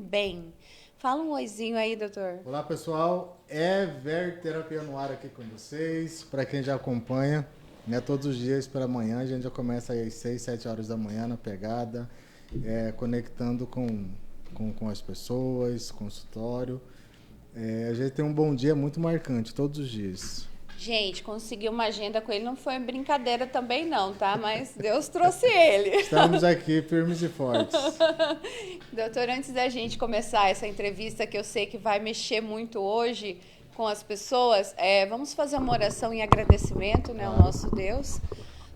bem. Fala um oizinho aí, doutor. Olá, pessoal. Ever Terapia no ar aqui com vocês. Para quem já acompanha, né, todos os dias pela manhã, a gente já começa aí às 6, 7 horas da manhã na pegada, conectando com as pessoas, consultório. A gente tem um bom dia muito marcante todos os dias. Gente, conseguir uma agenda com ele não foi brincadeira também não, tá? Mas Deus trouxe ele. Estamos aqui firmes e fortes. Doutor, antes da gente começar essa entrevista, que eu sei que vai mexer muito hoje com as pessoas, vamos fazer uma oração em agradecimento, né, ao nosso Deus.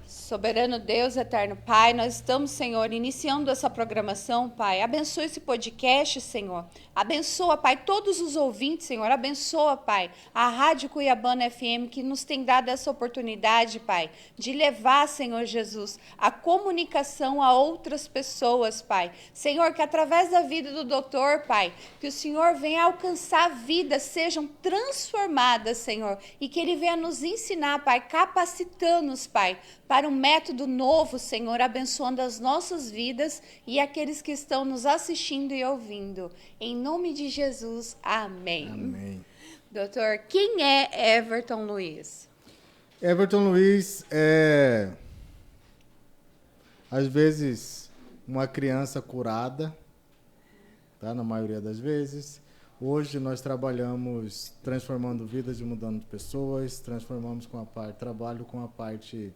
Soberano Deus, eterno Pai, nós estamos, Senhor, iniciando essa programação, Pai. Abençoa esse podcast, Senhor. Abençoa, Pai, todos os ouvintes, Senhor. Abençoa, Pai, a Rádio Cuiabana FM, que nos tem dado essa oportunidade, Pai, de levar, Senhor Jesus, a comunicação a outras pessoas, Pai. Senhor, que através da vida do doutor, Pai, que o Senhor venha alcançar vidas, sejam transformadas, Senhor, e que Ele venha nos ensinar, Pai, capacitando-nos, Pai, para um método novo, Senhor, abençoando as nossas vidas e aqueles que estão nos assistindo e ouvindo. Em nome de Jesus, amém. Amém. Doutor, quem é Everton Luiz? Everton Luiz é, às vezes, uma criança curada, tá? Na maioria das vezes. Hoje nós trabalhamos transformando vidas e mudando pessoas, trabalho com a parte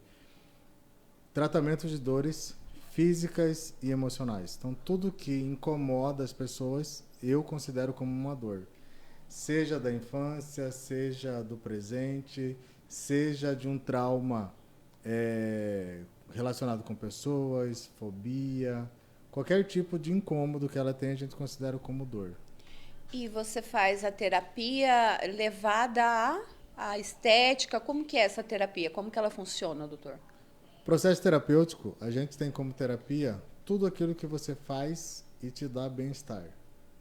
tratamento de dores físicas e emocionais. Então, tudo que incomoda as pessoas, eu considero como uma dor. Seja da infância, seja do presente, seja de um trauma relacionado com pessoas, fobia, qualquer tipo de incômodo que ela tenha, a gente considera como dor. E você faz a terapia levada à estética? Como que é essa terapia? Como que ela funciona, doutor? Processo terapêutico, a gente tem como terapia tudo aquilo que você faz e te dá bem-estar.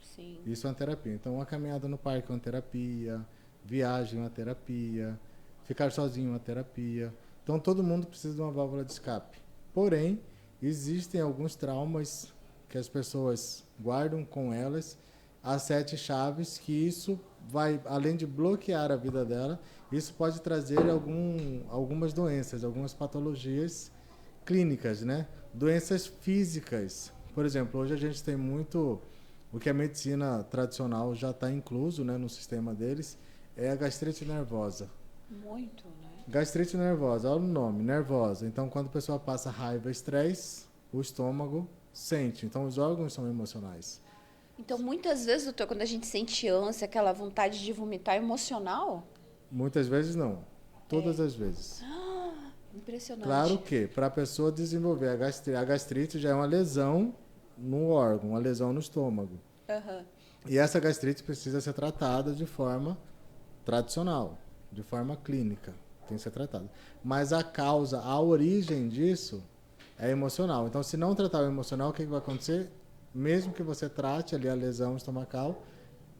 Sim. Isso é uma terapia. Então, uma caminhada no parque é uma terapia, viagem é uma terapia, ficar sozinho é uma terapia. Então, todo mundo precisa de uma válvula de escape. Porém, existem alguns traumas que as pessoas guardam com elas, as 7 chaves, que isso vai, além de bloquear a vida dela, isso pode trazer algumas doenças, algumas patologias clínicas, né? Doenças físicas. Por exemplo, hoje a gente tem muito, o que a medicina tradicional já está incluso, né, no sistema deles, é a gastrite nervosa. Muito, né? Gastrite nervosa, olha o nome, nervosa. Então, quando a pessoa passa raiva, estresse, o estômago sente. Então, os órgãos são emocionais. Então, muitas vezes, doutor, quando a gente sente ânsia, aquela vontade de vomitar emocional? Muitas vezes não. Todas as vezes. Impressionante. Claro que, para a pessoa desenvolver a gastrite já é uma lesão no órgão, uma lesão no estômago. Uhum. E essa gastrite precisa ser tratada de forma tradicional, de forma clínica. Tem que ser tratada. Mas a causa, a origem disso é emocional. Então, se não tratar o emocional, o que vai acontecer? Mesmo que você trate ali a lesão estomacal,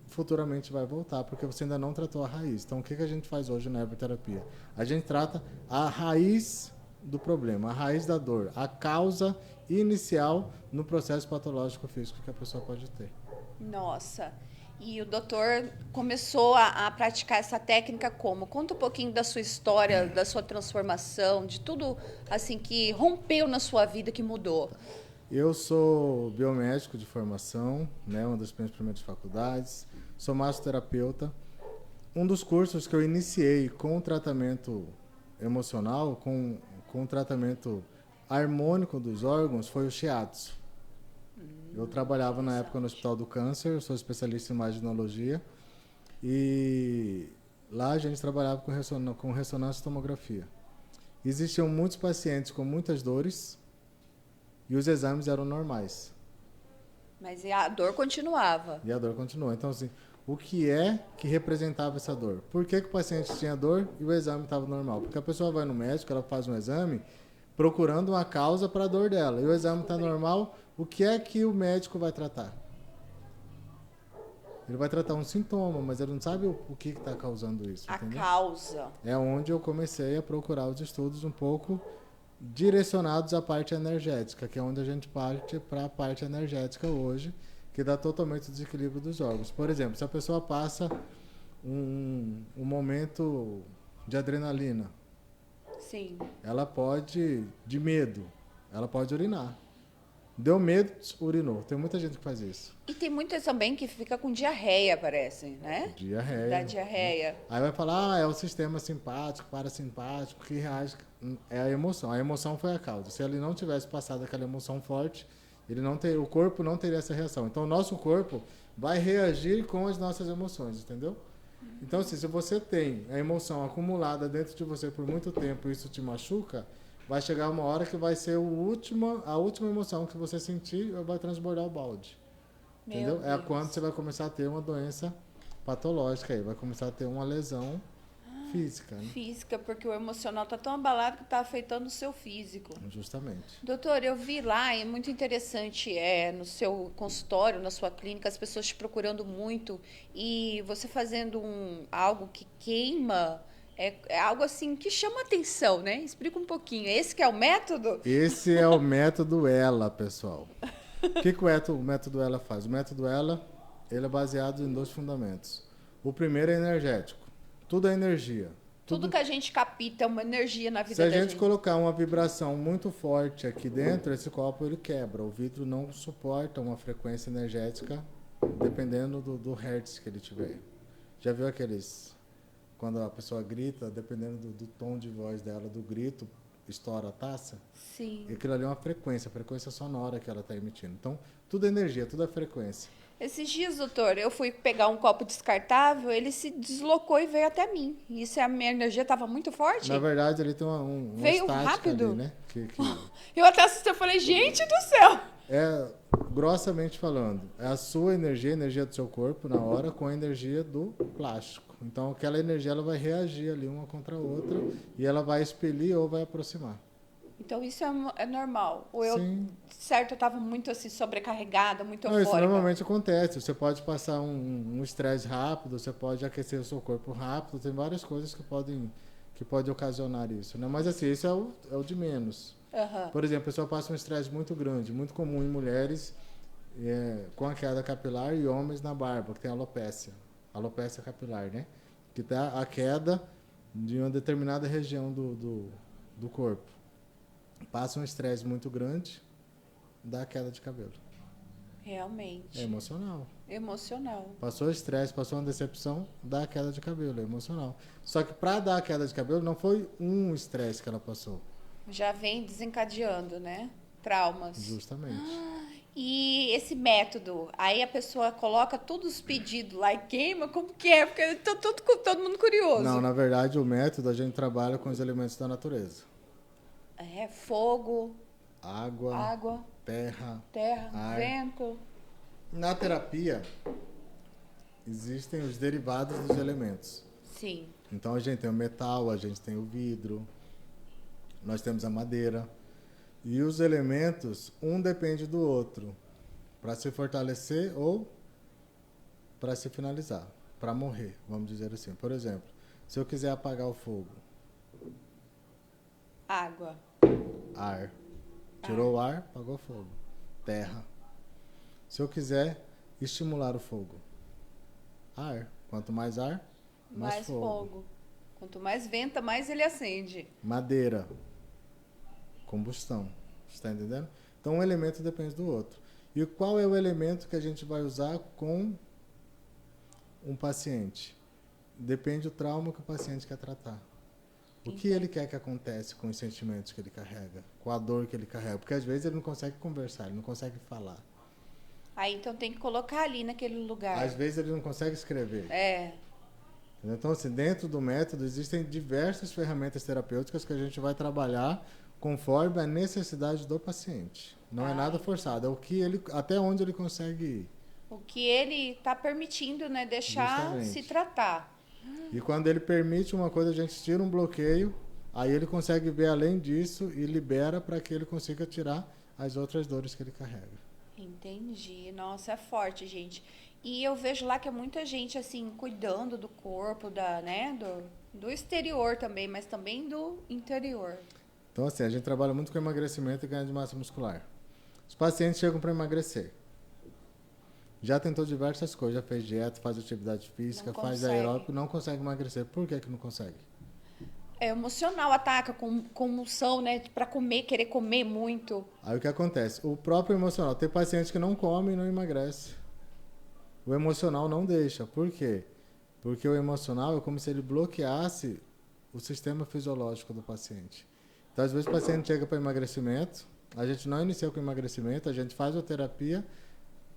futuramente vai voltar, porque você ainda não tratou a raiz. Então, o que a gente faz hoje na ergoterapia? A gente trata a raiz do problema, a raiz da dor, a causa inicial no processo patológico físico que a pessoa pode ter. Nossa. E o doutor começou a praticar essa técnica como? Conta um pouquinho da sua história, da sua transformação, de tudo assim que rompeu na sua vida, que mudou. Eu sou biomédico de formação, né, uma das minhas primeiras faculdades, sou massoterapeuta. Um dos cursos que eu iniciei com tratamento emocional, com tratamento harmônico dos órgãos, foi o shiatsu. Eu trabalhava na época no Hospital do Câncer, eu sou especialista em imaginologia, e lá a gente trabalhava com ressonância e tomografia. Existiam muitos pacientes com muitas dores, e os exames eram normais. Mas a dor continuava. E a dor continuou. Então, assim, o que é que representava essa dor? Por que o paciente tinha dor e o exame estava normal? Porque a pessoa vai no médico, ela faz um exame procurando uma causa para a dor dela. E o exame está normal, o que é que o médico vai tratar? Ele vai tratar um sintoma, mas ele não sabe o que está causando isso. A entendeu? causa. É onde eu comecei a procurar os estudos um pouco direcionados à parte energética, que é onde a gente parte para a parte energética hoje, que dá totalmente o desequilíbrio dos órgãos. Por exemplo, se a pessoa passa um momento de adrenalina, Sim. ela pode, de medo, ela pode urinar. Deu medo, urinou. Tem muita gente que faz isso. E tem muitas também que fica com diarreia, parece, né? Diarreia. Da diarreia. Né? Aí vai falar, é o sistema simpático, parasimpático, que reage. É a emoção. A emoção foi a causa. Se ele não tivesse passado aquela emoção forte, o corpo não teria essa reação. Então, o nosso corpo vai reagir com as nossas emoções, entendeu? Então, assim, se você tem a emoção acumulada dentro de você por muito tempo e isso te machuca, vai chegar uma hora que vai ser a última emoção que você sentir vai transbordar o balde. Entendeu? É quando você vai começar a ter uma doença patológica aí, vai começar a ter uma lesão física. Né? Física, porque o emocional está tão abalado que está afetando o seu físico. Justamente. Doutor, eu vi lá, é muito interessante, no seu consultório, na sua clínica, as pessoas te procurando muito e você fazendo algo que queima, é algo assim que chama atenção, né? Explica um pouquinho. Esse que é o método? Esse é o método ELA, pessoal. O que o método ELA faz? O método ELA, ele é baseado em 2 fundamentos. O primeiro é energético. Tudo é energia. Tudo que a gente capta é uma energia na vida da gente. Se a gente colocar uma vibração muito forte aqui dentro, esse copo ele quebra. O vidro não suporta uma frequência energética dependendo do hertz que ele tiver. Já viu aqueles... Quando a pessoa grita, dependendo do tom de voz dela, do grito, estoura a taça? Sim. E aquilo ali é uma frequência, a frequência sonora que ela está emitindo. Então, tudo é energia, tudo é frequência. Esses dias, doutor, eu fui pegar um copo descartável, ele se deslocou e veio até mim. Isso, a minha energia estava muito forte? Na verdade, ele tem uma veio estática rápido? ali, né? Eu até assustei, eu falei, gente do céu! Grossamente falando, é a sua energia, a energia do seu corpo na hora, com a energia do plástico. Então, aquela energia ela vai reagir ali uma contra a outra e ela vai expelir ou vai aproximar. Então, isso é normal? Ou Sim. Certo, eu estava muito assim, sobrecarregada, muito eufórica? Isso normalmente acontece. Você pode passar um estresse rápido, você pode aquecer o seu corpo rápido, tem várias coisas que podem ocasionar isso. Né? Mas assim, isso é o de menos. Uhum. Por exemplo, a pessoa passa um estresse muito grande, muito comum em mulheres com a queda capilar e homens na barba, que tem alopecia capilar, né? Que dá a queda de uma determinada região do corpo. Passa um estresse muito grande, dá queda de cabelo. Realmente. É emocional. Emocional. Passou estresse, passou uma decepção, dá queda de cabelo, é emocional. Só que para dar a queda de cabelo não foi um estresse que ela passou. Já vem desencadeando, né? Traumas. Justamente. E esse método, aí a pessoa coloca todos os pedidos lá e queima, como que é? Porque eu tô todo mundo curioso. Não, na verdade o método a gente trabalha com os elementos da natureza. Fogo, água, terra, ar. vento. Na terapia existem os derivados dos elementos. Sim. Então a gente tem o metal, a gente tem o vidro, nós temos a madeira. E os elementos, um depende do outro, para se fortalecer ou para se finalizar, para morrer, vamos dizer assim. Por exemplo, se eu quiser apagar o fogo. Água. Ar. Tirou o ar, apagou o fogo. Terra. Se eu quiser estimular o fogo. Ar. Quanto mais ar, mais fogo. Quanto mais venta, mais ele acende. Madeira. Combustão. Você está entendendo? Então, um elemento depende do outro. E qual é o elemento que a gente vai usar com um paciente? Depende do trauma que o paciente quer tratar. O que ele quer que aconteça com os sentimentos que ele carrega, com a dor que ele carrega. Porque às vezes ele não consegue conversar, ele não consegue falar. Aí então tem que colocar ali naquele lugar. Às vezes ele não consegue escrever. Então, assim, dentro do método existem diversas ferramentas terapêuticas que a gente vai trabalhar conforme a necessidade do paciente. Não é nada forçado, é o que ele, até onde ele consegue ir. O que ele está permitindo, né? Deixar Justamente. Se tratar. E quando ele permite uma coisa, a gente tira um bloqueio, aí ele consegue ver além disso e libera para que ele consiga tirar as outras dores que ele carrega. Entendi. Nossa, é forte, gente. E eu vejo lá que é muita gente, assim, cuidando do corpo, do exterior também, mas também do interior. Então, assim, a gente trabalha muito com emagrecimento e ganho de massa muscular. Os pacientes chegam para emagrecer. Já tentou diversas coisas, já fez dieta, faz atividade física, Não faz consegue. aeróbico, não consegue emagrecer. Por que não consegue? É emocional, ataca com compulsão, né? Pra comer, querer comer muito. Aí o que acontece? O próprio emocional, tem paciente que não come e não emagrece. O emocional não deixa. Por quê? Porque o emocional é como se ele bloqueasse o sistema fisiológico do paciente. Então, às vezes, o paciente chega para emagrecimento, a gente não inicia com emagrecimento, a gente faz a terapia,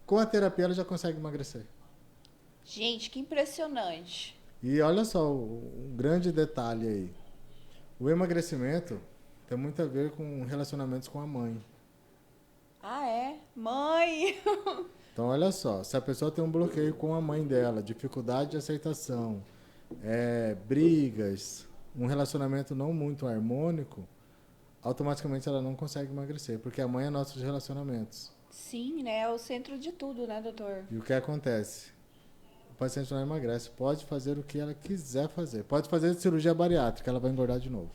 com a terapia ela já consegue emagrecer. Gente, que impressionante. E olha só, um grande detalhe aí. O emagrecimento tem muito a ver com relacionamentos com a mãe. Ah, é? Mãe! Então, olha só, se a pessoa tem um bloqueio com a mãe dela, dificuldade de aceitação, brigas, um relacionamento não muito harmônico, automaticamente ela não consegue emagrecer, porque a mãe é nossos relacionamentos. Sim, né? É o centro de tudo, né, doutor? E o que acontece? O paciente não emagrece, pode fazer o que ela quiser fazer. Pode fazer cirurgia bariátrica, ela vai engordar de novo.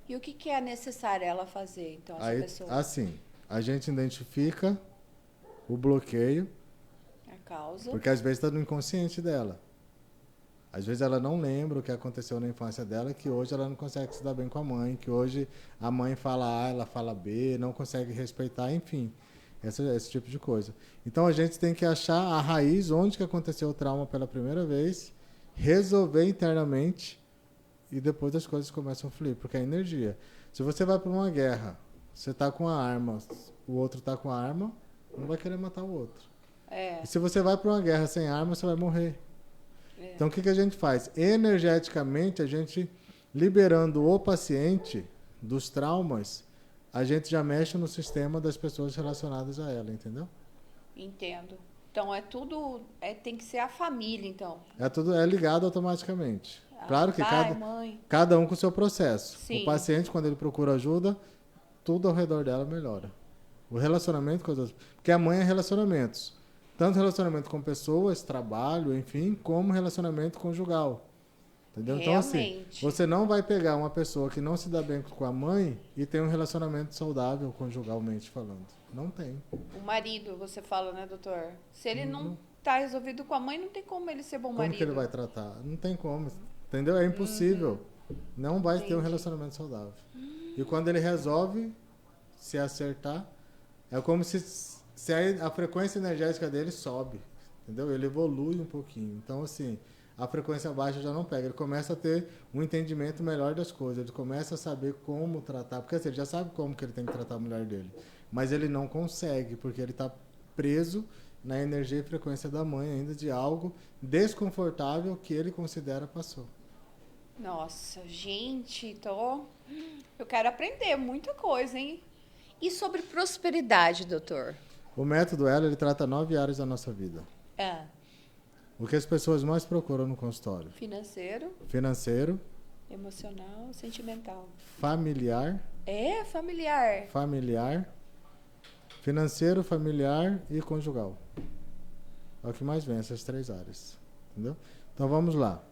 E o que é necessário ela fazer, então, essa Aí, pessoa? assim, a gente identifica o bloqueio, A causa. porque às vezes está no inconsciente dela. Às vezes ela não lembra o que aconteceu na infância dela, que hoje ela não consegue se dar bem com a mãe, que hoje a mãe fala A, ela fala B, não consegue respeitar, enfim, esse tipo de coisa. Então a gente tem que achar a raiz, onde que aconteceu o trauma pela primeira vez, resolver internamente e depois as coisas começam a fluir, porque é energia. Se você vai para uma guerra, você está com a arma, o outro está com a arma, um vai querer matar o outro. É. E se você vai para uma guerra sem arma, você vai morrer. Então, o que a gente faz? Energeticamente, a gente, liberando o paciente dos traumas, a gente já mexe no sistema das pessoas relacionadas a ela, entendeu? Entendo. Então, é tudo... tem que ser a família, então. É ligado automaticamente. Claro que Pai, mãe. cada um com o seu processo. Sim. O paciente, quando ele procura ajuda, tudo ao redor dela melhora. O relacionamento com as outras... Porque a mãe é relacionamentos. Tanto relacionamento com pessoas, trabalho, enfim, como relacionamento conjugal. Entendeu? Realmente. Então, assim, você não vai pegar uma pessoa que não se dá bem com a mãe e tem um relacionamento saudável, conjugalmente falando. Não tem. O marido, você fala, né, doutor? Se ele não tá resolvido com a mãe, não tem como ele ser bom marido. Como que ele vai tratar? Não tem como. Entendeu? É impossível. Não vai ter um relacionamento saudável. E quando ele resolve se acertar, é como se a frequência energética dele sobe, entendeu? Ele evolui um pouquinho. Então, assim, a frequência baixa já não pega. Ele começa a ter um entendimento melhor das coisas. Ele começa a saber como tratar. Porque assim, ele já sabe como que ele tem que tratar a mulher dele. Mas ele não consegue, porque ele está preso na energia e frequência da mãe ainda de algo desconfortável que ele considera passou. Nossa, gente, eu quero aprender muita coisa, hein? E sobre prosperidade, doutor? O método Ela, ele trata 9 áreas da nossa vida. O que as pessoas mais procuram no consultório? Financeiro. Emocional, sentimental. Familiar. Familiar. Financeiro, familiar e conjugal. É o que mais vem, essas 3 áreas. Entendeu? Então vamos lá.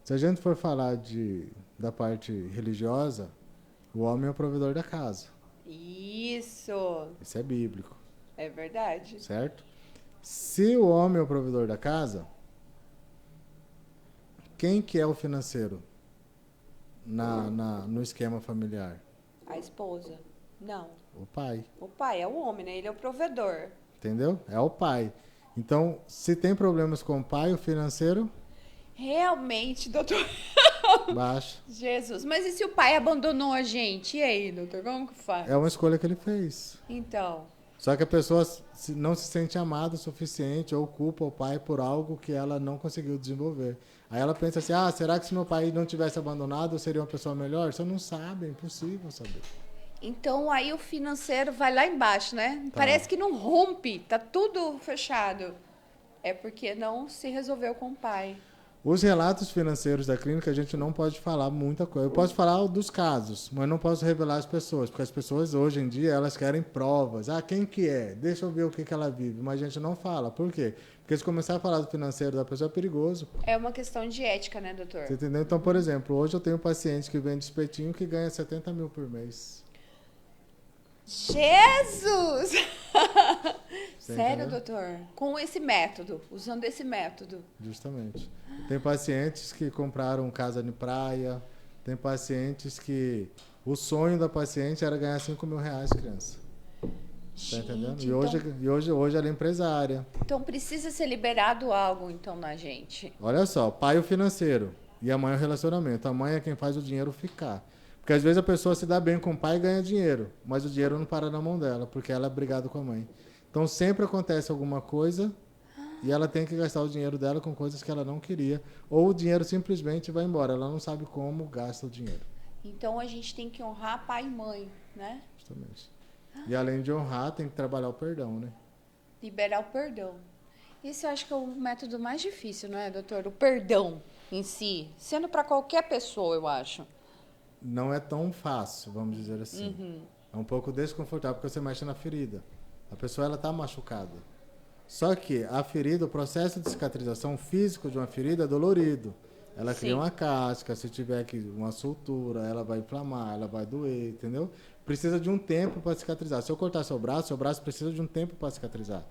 Se a gente for falar da parte religiosa, o homem é o provedor da casa. Isso é bíblico. É verdade. Certo? Se o homem é o provedor da casa, quem que é o financeiro no esquema familiar? A esposa. Não. O pai. O pai é o homem, né? Ele é o provedor. Entendeu? É o pai. Então, se tem problemas com o pai, o financeiro... Realmente, doutor. Baixa. Jesus. Mas e se o pai abandonou a gente? E aí, doutor? Como que faz? É uma escolha que ele fez. Então... Só que a pessoa não se sente amada o suficiente ou culpa o pai por algo que ela não conseguiu desenvolver. Aí ela pensa assim, será que se meu pai não tivesse abandonado eu seria uma pessoa melhor? Você não sabe, é impossível saber. Então aí o financeiro vai lá embaixo, né? Tá. Parece que não rompe, tá tudo fechado. É porque não se resolveu com o pai. Os relatos financeiros da clínica, a gente não pode falar muita coisa. Eu posso falar dos casos, mas não posso revelar as pessoas, porque as pessoas hoje em dia, elas querem provas. Quem que é? Deixa eu ver o que ela vive. Mas a gente não fala. Por quê? Porque se começar a falar do financeiro da pessoa, é perigoso. É uma questão de ética, né, doutor? Você entendeu? Então, por exemplo, hoje eu tenho um paciente que vende espetinho que ganha 70 mil por mês. Jesus! Você Sério, entendeu? doutor? Com esse método, usando esse método. Justamente. Tem pacientes que compraram casa de praia, tem pacientes que o sonho da paciente era ganhar R$ 5.000, criança. Tá entendendo? Gente, E hoje ela é empresária. então precisa ser liberado algo, então, na gente. Olha só, pai é o financeiro e a mãe é o relacionamento. A mãe é quem faz o dinheiro ficar. Porque às vezes a pessoa se dá bem com o pai e ganha dinheiro, mas o dinheiro não para na mão dela, porque ela é brigada com a mãe. Então sempre acontece alguma coisa e ela tem que gastar o dinheiro dela com coisas que ela não queria, ou o dinheiro simplesmente vai embora, ela não sabe como gasta o dinheiro. Então a gente tem que honrar pai e mãe, né? Justamente. E além de honrar, tem que trabalhar o perdão, né? Liberar o perdão. Esse eu acho que é o método mais difícil, não é, doutor? O perdão em si. Sendo para qualquer pessoa, eu acho. Não é tão fácil, vamos dizer assim. É um pouco desconfortável porque você mexe na ferida. A pessoa ela está machucada. Só que a ferida, o processo de cicatrização físico de uma ferida é dolorido. Ela Sim. cria uma casca, se tiver aqui uma sutura, ela vai inflamar, ela vai doer, entendeu? Precisa de um tempo para cicatrizar. Se eu cortar seu braço precisa de um tempo para cicatrizar.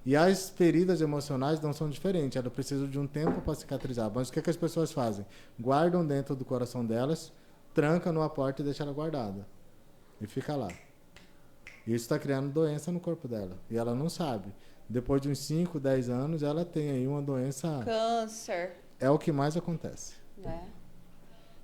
E as feridas emocionais não são diferentes, elas precisam de um tempo para cicatrizar. Mas o que as pessoas fazem? Guardam dentro do coração delas, trancam numa porta e deixam ela guardada. E fica lá. Isso está criando doença no corpo dela. E ela não sabe. Depois de uns 5, 10 anos, ela tem aí uma doença. Câncer, É o que mais acontece. né?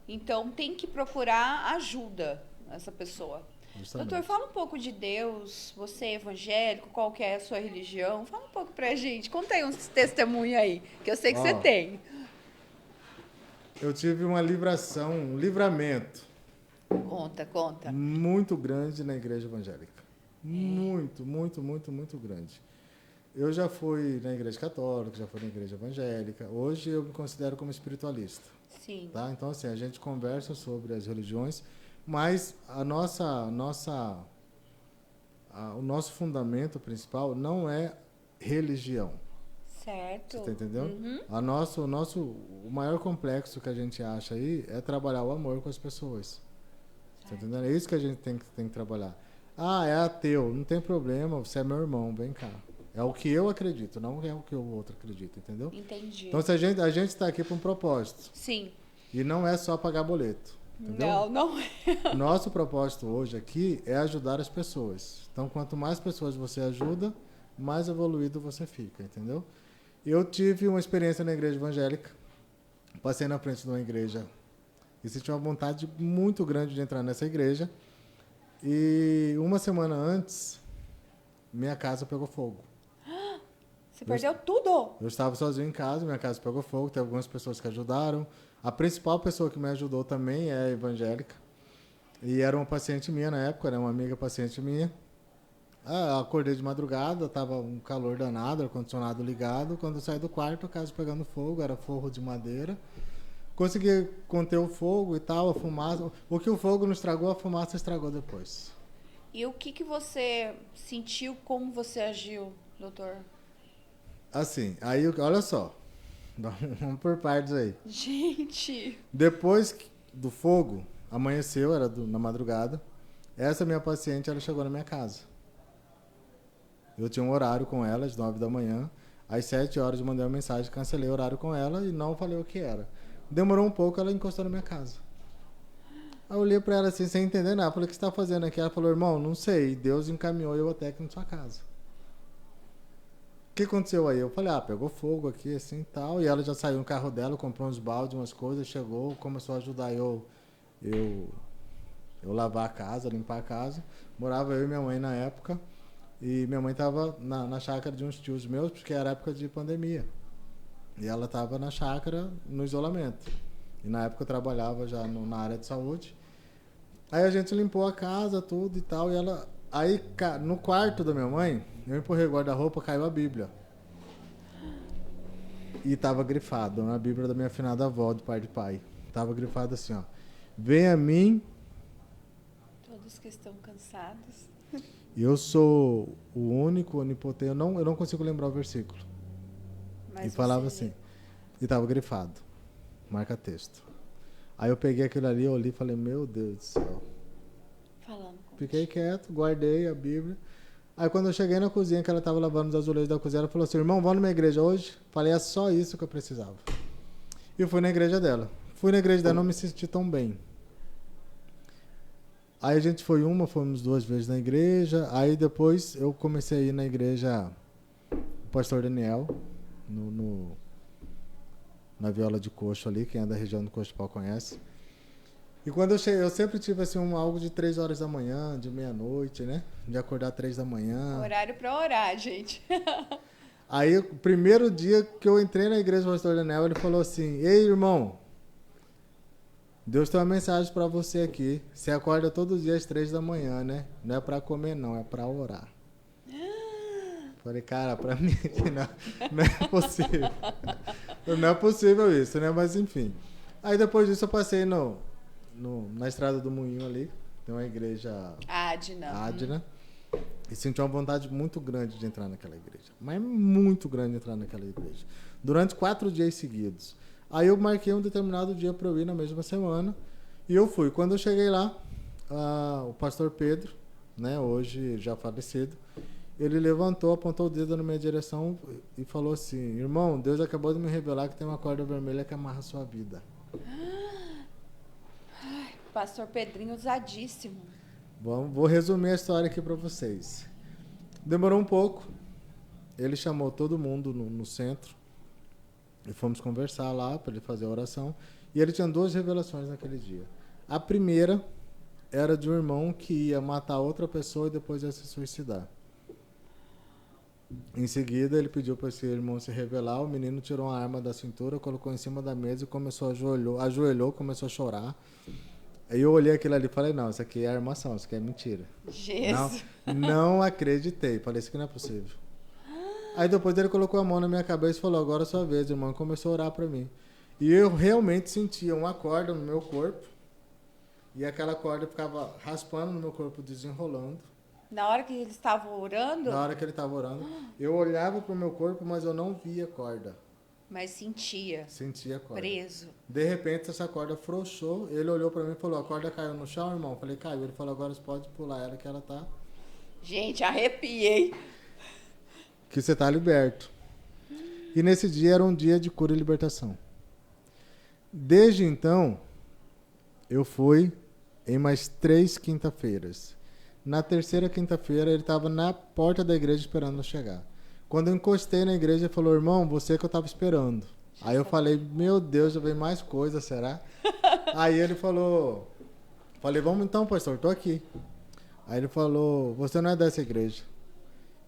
Então tem que procurar ajuda essa pessoa. Justamente. Doutor, fala um pouco de Deus. Você é evangélico? Qual que é a sua religião? Fala um pouco pra gente. Conta aí uns testemunhos aí, que eu sei que você tem. Eu tive uma livração, um livramento Conta, conta. muito grande na igreja evangélica. Muito, muito, muito, muito grande. Eu já fui na igreja católica, já fui na igreja evangélica. Hoje eu me considero como espiritualista. Sim. Tá? Então, assim, a gente conversa sobre as religiões, mas o nosso fundamento principal não é religião. Certo. Você tá entendendo? Uhum. O maior complexo que a gente acha aí é trabalhar o amor com as pessoas. Tá entendendo? É isso que a gente tem que trabalhar. Ah, é ateu, não tem problema, você é meu irmão, vem cá. É o que eu acredito, não é o que o outro acredita, entendeu? Entendi. Então, se a gente está aqui para um propósito. Sim. E não é só pagar boleto. Entendeu? Não, não é. Nosso propósito hoje aqui é ajudar as pessoas. Então, quanto mais pessoas você ajuda, mais evoluído você fica, entendeu? Eu tive uma experiência na igreja evangélica. Passei na frente de uma igreja e senti uma vontade muito grande de entrar nessa igreja. E uma semana antes, minha casa pegou fogo. Você perdeu tudo? Eu estava sozinho em casa, minha casa pegou fogo, tem algumas pessoas que ajudaram. A principal pessoa que me ajudou também é evangélica. E era uma paciente minha na época, era uma amiga paciente minha. Eu acordei de madrugada, estava um calor danado, ar-condicionado ligado. Quando eu saí do quarto, a casa pegando fogo, era forro de madeira. Consegui conter o fogo e tal, a fumaça. O que o fogo não estragou, a fumaça estragou depois. E o que você sentiu, como você agiu, doutor? Assim, aí olha só, vamos por partes aí. Gente! Depois do fogo, amanheceu, era na madrugada. Essa minha paciente, ela chegou na minha casa. Eu tinha um horário com ela, às 9 da manhã. Às 7 horas eu mandei uma mensagem, cancelei o horário com ela e não falei o que era. Demorou um pouco, ela encostou na minha casa. Aí eu olhei pra ela assim, sem entender nada. Falei, o que você tá fazendo aqui? Ela falou, irmão, não sei. Deus encaminhou eu até aqui na sua casa. O que aconteceu aí? Eu falei, pegou fogo aqui, assim e tal. E ela já saiu no carro dela, comprou uns baldes, umas coisas, chegou, começou a ajudar eu lavar a casa, limpar a casa. Morava eu e minha mãe na época. E minha mãe estava na chácara de uns tios meus, porque era época de pandemia. E ela estava na chácara, no isolamento. E na época eu trabalhava já na área de saúde. Aí a gente limpou a casa, tudo e tal. E ela... Aí, no quarto da minha mãe, eu empurrei o guarda-roupa, caiu a Bíblia. E tava grifado, na Bíblia da minha afinada avó, do pai de pai. Tava grifado assim, ó. Venha a mim... Todos que estão cansados. Eu sou o único, onipotente. Eu não consigo lembrar o versículo. Mas e falava você... assim. E tava grifado. Marca texto. Aí eu peguei aquilo ali, eu olhei e falei, meu Deus do céu. Falando com Fiquei quieto, guardei a Bíblia. Aí quando eu cheguei na cozinha, que ela estava lavando os azulejos da cozinha, ela falou assim, irmão, vamos numa igreja hoje? Falei, é só isso que eu precisava. E eu fui na igreja dela. Fui na igreja dela, não me senti tão bem. Aí a gente fomos 2 vezes na igreja. Aí depois eu comecei a ir na igreja do pastor Daniel, na Viola de Coxo ali, quem é da região do Coxo do Pau conhece. E quando eu cheguei, eu sempre tive assim, algo de 3 horas da manhã, de meia-noite, né? De acordar 3 da manhã. Horário para orar, gente. Aí, o primeiro dia que eu entrei na igreja do pastor Daniel, ele falou assim, ei, irmão, Deus tem uma mensagem para você aqui. Você acorda todos os dias às 3 da manhã, né? Não é para comer, não, é para orar. Falei, cara, para mim não é possível. Não é possível isso, né? Mas enfim. Aí depois disso eu passei na estrada do Moinho ali. Tem uma igreja Adna. E senti uma vontade muito grande de entrar naquela igreja. Mas muito grande de entrar naquela igreja. Durante 4 dias seguidos. Aí eu marquei um determinado dia para eu ir na mesma semana. E eu fui. Quando eu cheguei lá, o pastor Pedro, né, hoje já falecido, ele levantou, apontou o dedo na minha direção e falou assim, irmão, Deus acabou de me revelar que tem uma corda vermelha que amarra a sua vida. Ai, pastor Pedrinho usadíssimo. Vou resumir a história aqui para vocês. Demorou um pouco. Ele chamou todo mundo no centro e fomos conversar lá para ele fazer a oração. E ele tinha 2 revelações naquele dia. A primeira era de um irmão que ia matar outra pessoa e depois ia se suicidar. Em seguida, ele pediu para esse irmão se revelar. O menino tirou uma arma da cintura, colocou em cima da mesa e começou ajoelhou, começou a chorar. Aí eu olhei aquilo ali e falei, não, isso aqui é armação, isso aqui é mentira. Jesus. Não acreditei. Falei, isso aqui não é possível. Aí depois ele colocou a mão na minha cabeça e falou, agora é sua vez, irmão. E começou a orar para mim. E eu realmente sentia uma corda no meu corpo. E aquela corda ficava raspando no meu corpo, desenrolando. Na hora que ele estava orando? Na hora que ele estava orando. Eu olhava para o meu corpo, mas eu não via corda. Mas sentia. Sentia a corda. Preso. De repente, essa corda afrouxou. Ele olhou para mim e falou, a corda caiu no chão, irmão? Eu falei, caiu. Ele falou, agora você pode pular ela, que ela tá... Gente, arrepiei. Que você tá liberto. E nesse dia era um dia de cura e libertação. Desde então, eu fui em mais 3 quinta-feiras. Na terceira quinta-feira, ele estava na porta da igreja esperando eu chegar. Quando eu encostei na igreja, ele falou, irmão, você que eu estava esperando. Aí eu falei, meu Deus, já vem mais coisa, será? Aí ele falou, falei, vamos então, pastor, estou aqui. Aí ele falou, você não é dessa igreja.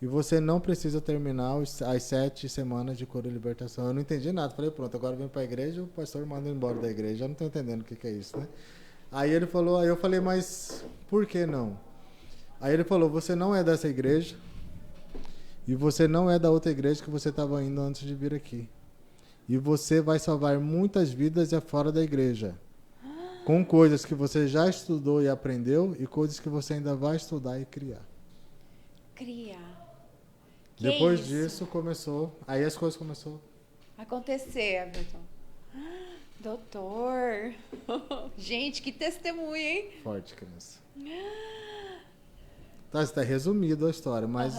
E você não precisa terminar as 7 semanas de cura e libertação. Eu não entendi nada. Falei, pronto, agora eu venho para a igreja, o pastor manda eu embora da igreja. Eu não estou entendendo o que é isso, né? Aí ele falou, aí eu falei, mas por que não? Aí ele falou, você não é dessa igreja e você não é da outra igreja que você estava indo antes de vir aqui. E você vai salvar muitas vidas fora da igreja. Com coisas que você já estudou e aprendeu e coisas que você ainda vai estudar e criar. Depois disso começou, aí as coisas começaram a acontecer, Everton. Doutor. Gente, que testemunho, hein? Forte, criança. Tá, está resumido a história, mas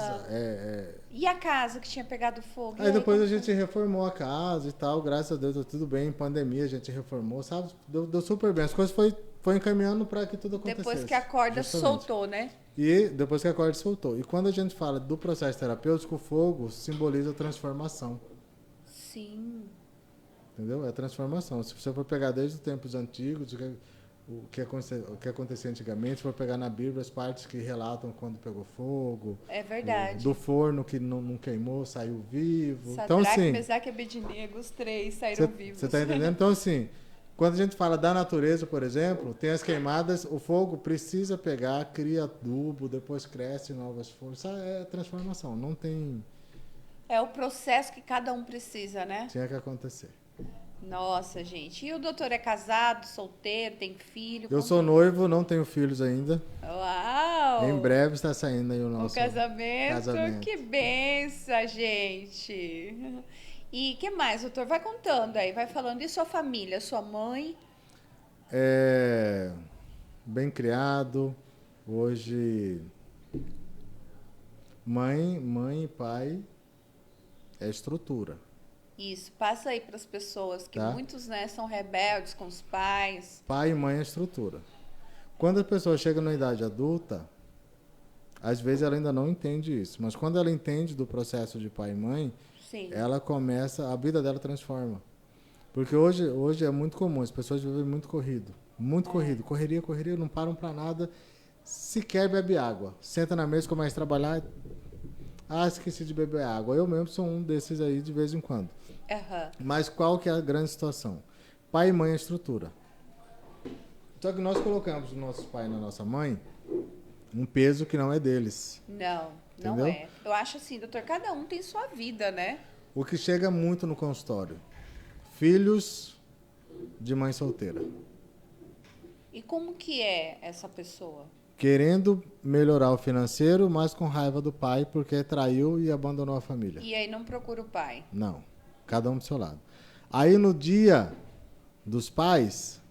E a casa que tinha pegado fogo? Aí depois a gente reformou a casa e tal, graças a Deus deu tudo bem. Em pandemia a gente reformou, sabe? Deu super bem. As coisas foi encaminhando para que tudo acontecesse. Depois que a corda soltou, né? E depois que a corda soltou. E quando a gente fala do processo terapêutico, o fogo simboliza a transformação. Sim. Entendeu? É a transformação. Se você for pegar desde os tempos antigos, o que acontecia antigamente, se for pegar na Bíblia as partes que relatam quando pegou fogo. É verdade. Do forno que não queimou, saiu vivo. Sadraque, então, assim, Mesaque e Abednego, os 3 saíram vivos. Você está entendendo? Então, assim, quando a gente fala da natureza, por exemplo, tem as queimadas, o fogo precisa pegar, cria adubo, depois cresce novas folhas. Isso é transformação, não tem... É o processo que cada um precisa, né? Tinha que acontecer. Nossa, gente. E o doutor é casado, solteiro, tem filho? Eu sou noivo, não tenho filhos ainda. Uau! Em breve está saindo aí o nosso casamento. Que benção, gente. E o que mais, doutor? Vai contando aí, vai falando. E sua família, sua mãe? Bem criado, Hoje, mãe e pai é estrutura, Isso, passa aí para as pessoas, que tá? muitos, né, são rebeldes com os pais. Pai e mãe é estrutura. Quando a pessoa chega na idade adulta, às vezes ela ainda não entende isso, mas quando ela entende do processo de pai e mãe, Sim. ela começa, a vida dela transforma. Porque hoje é muito comum, as pessoas vivem muito corrido. Muito corrido. Correria, não param pra nada. Sequer bebe água. Senta na mesa, começa a trabalhar. Ah, esqueci de beber água. Eu mesmo sou um desses aí de vez em quando. Aham. Mas qual que é a grande situação? Pai e mãe é estrutura. Só que nós colocamos no nosso pai e na nossa mãe um peso que não é deles. Não, não Entendeu? é. Eu acho assim, doutor, cada um tem sua vida, né? O que chega muito no consultório. Filhos de mãe solteira. E como que é essa pessoa? Querendo melhorar o financeiro, mas com raiva do pai porque traiu e abandonou a família. E aí não procura o pai. Não. Cada um do seu lado. Aí no dia dos pais,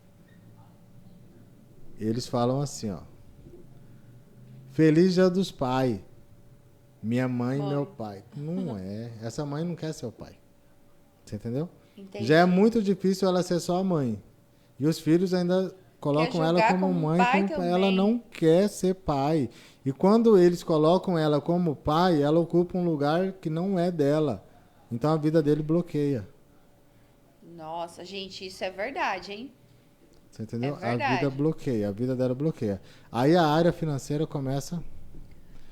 eles falam assim, ó. Feliz dia dos pais. Minha mãe e Mãe. meu pai. Não é. Essa mãe não quer ser o pai. Você entendeu? Entendi. Já é muito difícil ela ser só a mãe. E os filhos ainda colocam ela julgar como como mãe, pai como pai. Ela também. não quer ser pai. E quando eles colocam ela como pai, ela ocupa um lugar que não é dela. Então a vida dele bloqueia. Nossa, gente, isso é verdade, hein? Você entendeu? É verdade. A vida bloqueia, a vida dela bloqueia. Aí a área financeira começa.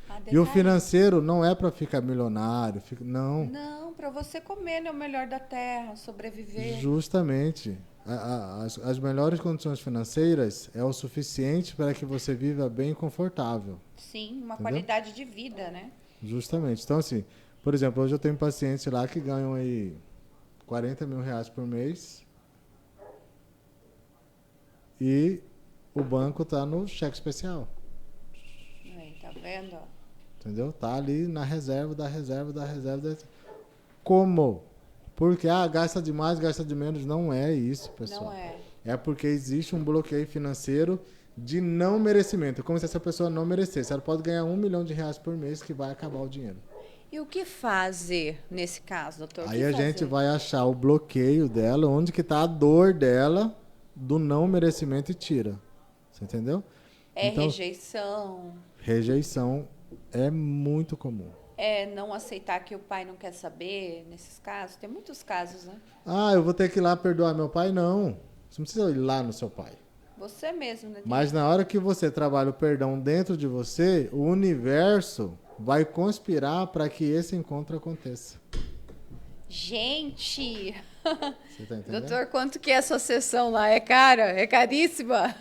A E o decair. financeiro não é para ficar milionário, não. Não, para você comer, né, o melhor da terra, sobreviver. Justamente. As melhores condições financeiras é o suficiente para que você viva bem e confortável. Sim, uma Entendeu? qualidade de vida, né? Justamente. Então, assim, por exemplo, hoje eu tenho pacientes lá que ganham aí 40 mil reais por mês e o banco está no cheque especial. Aí, tá vendo? Ó? Entendeu? Tá ali na reserva, da reserva. Como? Porque, gasta demais, gasta de menos. Não é isso, pessoal. Não é. É porque existe um bloqueio financeiro de não merecimento. É como se essa pessoa não merecesse. Ela pode ganhar R$1 milhão por mês que vai acabar o dinheiro. E o que fazer nesse caso, doutor? O Aí que a fazer? gente vai achar o bloqueio dela, onde que tá a dor dela do não merecimento e tira. Você entendeu? É Então, rejeição, rejeição é muito comum. é não aceitar que o pai não quer saber, nesses casos. Tem muitos casos, né? Eu vou ter que ir lá perdoar meu pai? Não. Você não precisa ir lá no seu pai. Você mesmo, né? Mas na hora que você trabalha o perdão dentro de você, o universo vai conspirar para que esse encontro aconteça. Gente! Você tá entendendo? Doutor, quanto que é essa sessão lá? É cara? É caríssima?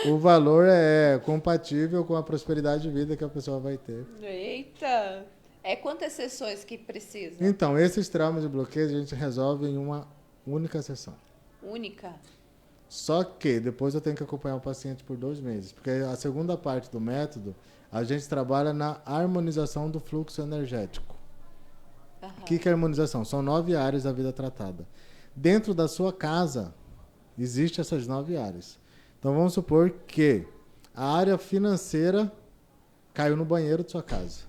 O valor é compatível com a prosperidade de vida que a pessoa vai ter. Eita! É quantas sessões que precisa? Então, esses traumas e bloqueios a gente resolve em uma única sessão. Única? Só que depois eu tenho que acompanhar o paciente por 2 meses, porque a segunda parte do método, a gente trabalha na harmonização do fluxo energético. O que é harmonização? São 9 áreas da vida tratada. Dentro da sua casa, existem essas 9 áreas. Então vamos supor que a área financeira caiu no banheiro de sua casa.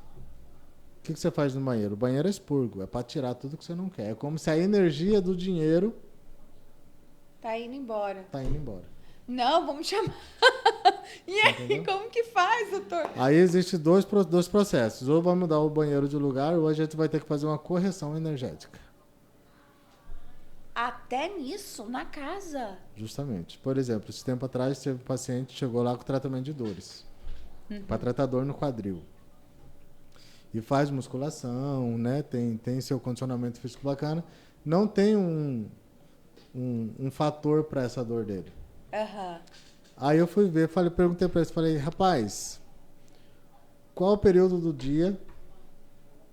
O que você faz no banheiro? O banheiro é expurgo, é para tirar tudo que você não quer. É como se a energia do dinheiro Tá indo embora. está indo embora. Não, vamos chamar. E aí, Entendeu? como que faz, doutor? Aí existem dois processos. Ou vai mudar o banheiro de lugar, ou a gente vai ter que fazer uma correção energética. Até nisso, na casa. Justamente. Por exemplo, esse tempo atrás, teve um paciente que chegou lá com tratamento de dores. Para tratar dor no quadril. E faz musculação, né? Tem seu condicionamento físico bacana. Não tem um fator para essa dor dele. Aham. Aí eu fui ver, perguntei para ele, falei, rapaz, qual o período do dia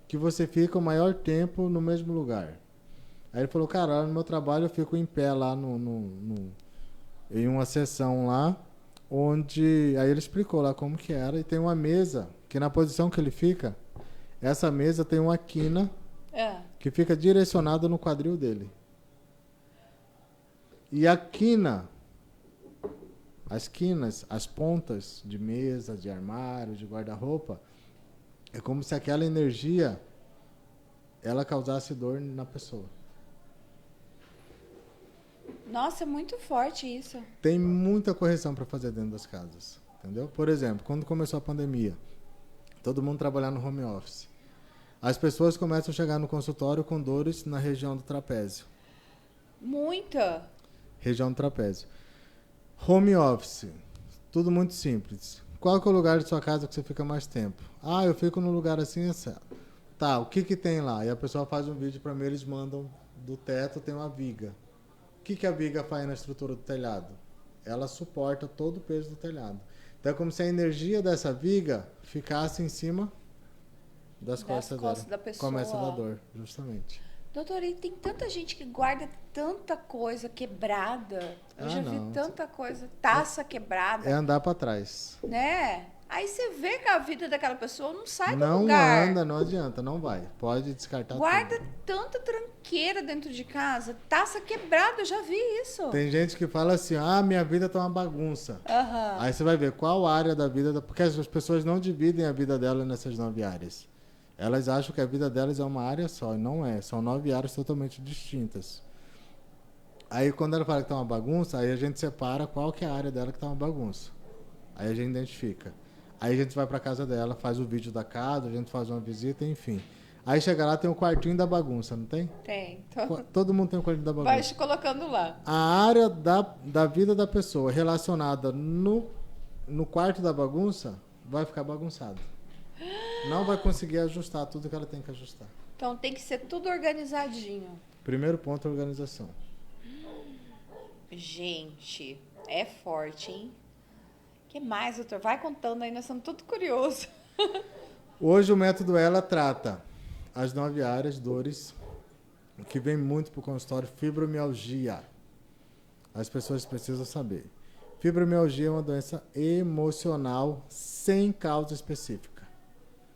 que você fica o maior tempo no mesmo lugar? Aí ele falou, cara, no meu trabalho eu fico em pé lá em uma sessão lá, onde... Aí ele explicou lá como que era, e tem uma mesa, que na posição que ele fica, essa mesa tem uma quina que fica direcionada no quadril dele. E a quina as quinas, as pontas de mesa, de armário, de guarda-roupa, é como se aquela energia ela causasse dor na pessoa. Nossa, é muito forte isso. Tem muita correção para fazer dentro das casas, entendeu? Por exemplo, quando começou a pandemia, todo mundo trabalhando no home office. As pessoas começam a chegar no consultório com dores na região do trapézio. Muita. Região do trapézio. Home office. Tudo muito simples. Qual que é o lugar de sua casa que você fica mais tempo? Ah, eu fico num lugar assim, assim. Tá, o que que tem lá? E a pessoa faz um vídeo para mim, eles mandam do teto, tem uma viga. O que que a viga faz na estrutura do telhado? Ela suporta todo o peso do telhado. Então é como se a energia dessa viga ficasse em cima das costas dela. Da pessoa. Começa a dar dor, justamente. Doutora, e tem tanta gente que guarda tanta coisa quebrada. Eu já vi tanta coisa, taça quebrada. É andar para trás. Né? Aí você vê que a vida daquela pessoa não sai do Não lugar. anda, não adianta, não vai. Pode descartar Guarda tudo. tanta tranqueira dentro de casa. Taça quebrada, eu já vi isso. Tem gente que fala assim, ah, minha vida tá uma bagunça. Aham. Aí você vai ver qual área da vida... Porque as pessoas não dividem a vida delas nessas 9 áreas. Elas acham que a vida delas é uma área só, e não é. São 9 áreas totalmente distintas. Aí quando ela fala que tá uma bagunça, aí a gente separa qual que é a área dela que tá uma bagunça. Aí a gente identifica. Aí a gente vai pra casa dela, faz o vídeo da casa, a gente faz uma visita, enfim. Aí chega lá, tem o quartinho da bagunça, não tem? Tem. Todo mundo tem o quartinho da bagunça. Vai te colocando lá. A área da vida da pessoa relacionada no quarto da bagunça vai ficar bagunçado. Não vai conseguir ajustar tudo que ela tem que ajustar. Então tem que ser tudo organizadinho. Primeiro ponto, organização. Gente, é forte, hein? O que mais, doutor? Vai contando aí, nós estamos tudo curiosos. Hoje o método ela trata as 9 áreas, dores, que vem muito para o consultório, fibromialgia. As pessoas precisam saber. Fibromialgia é uma doença emocional sem causa específica.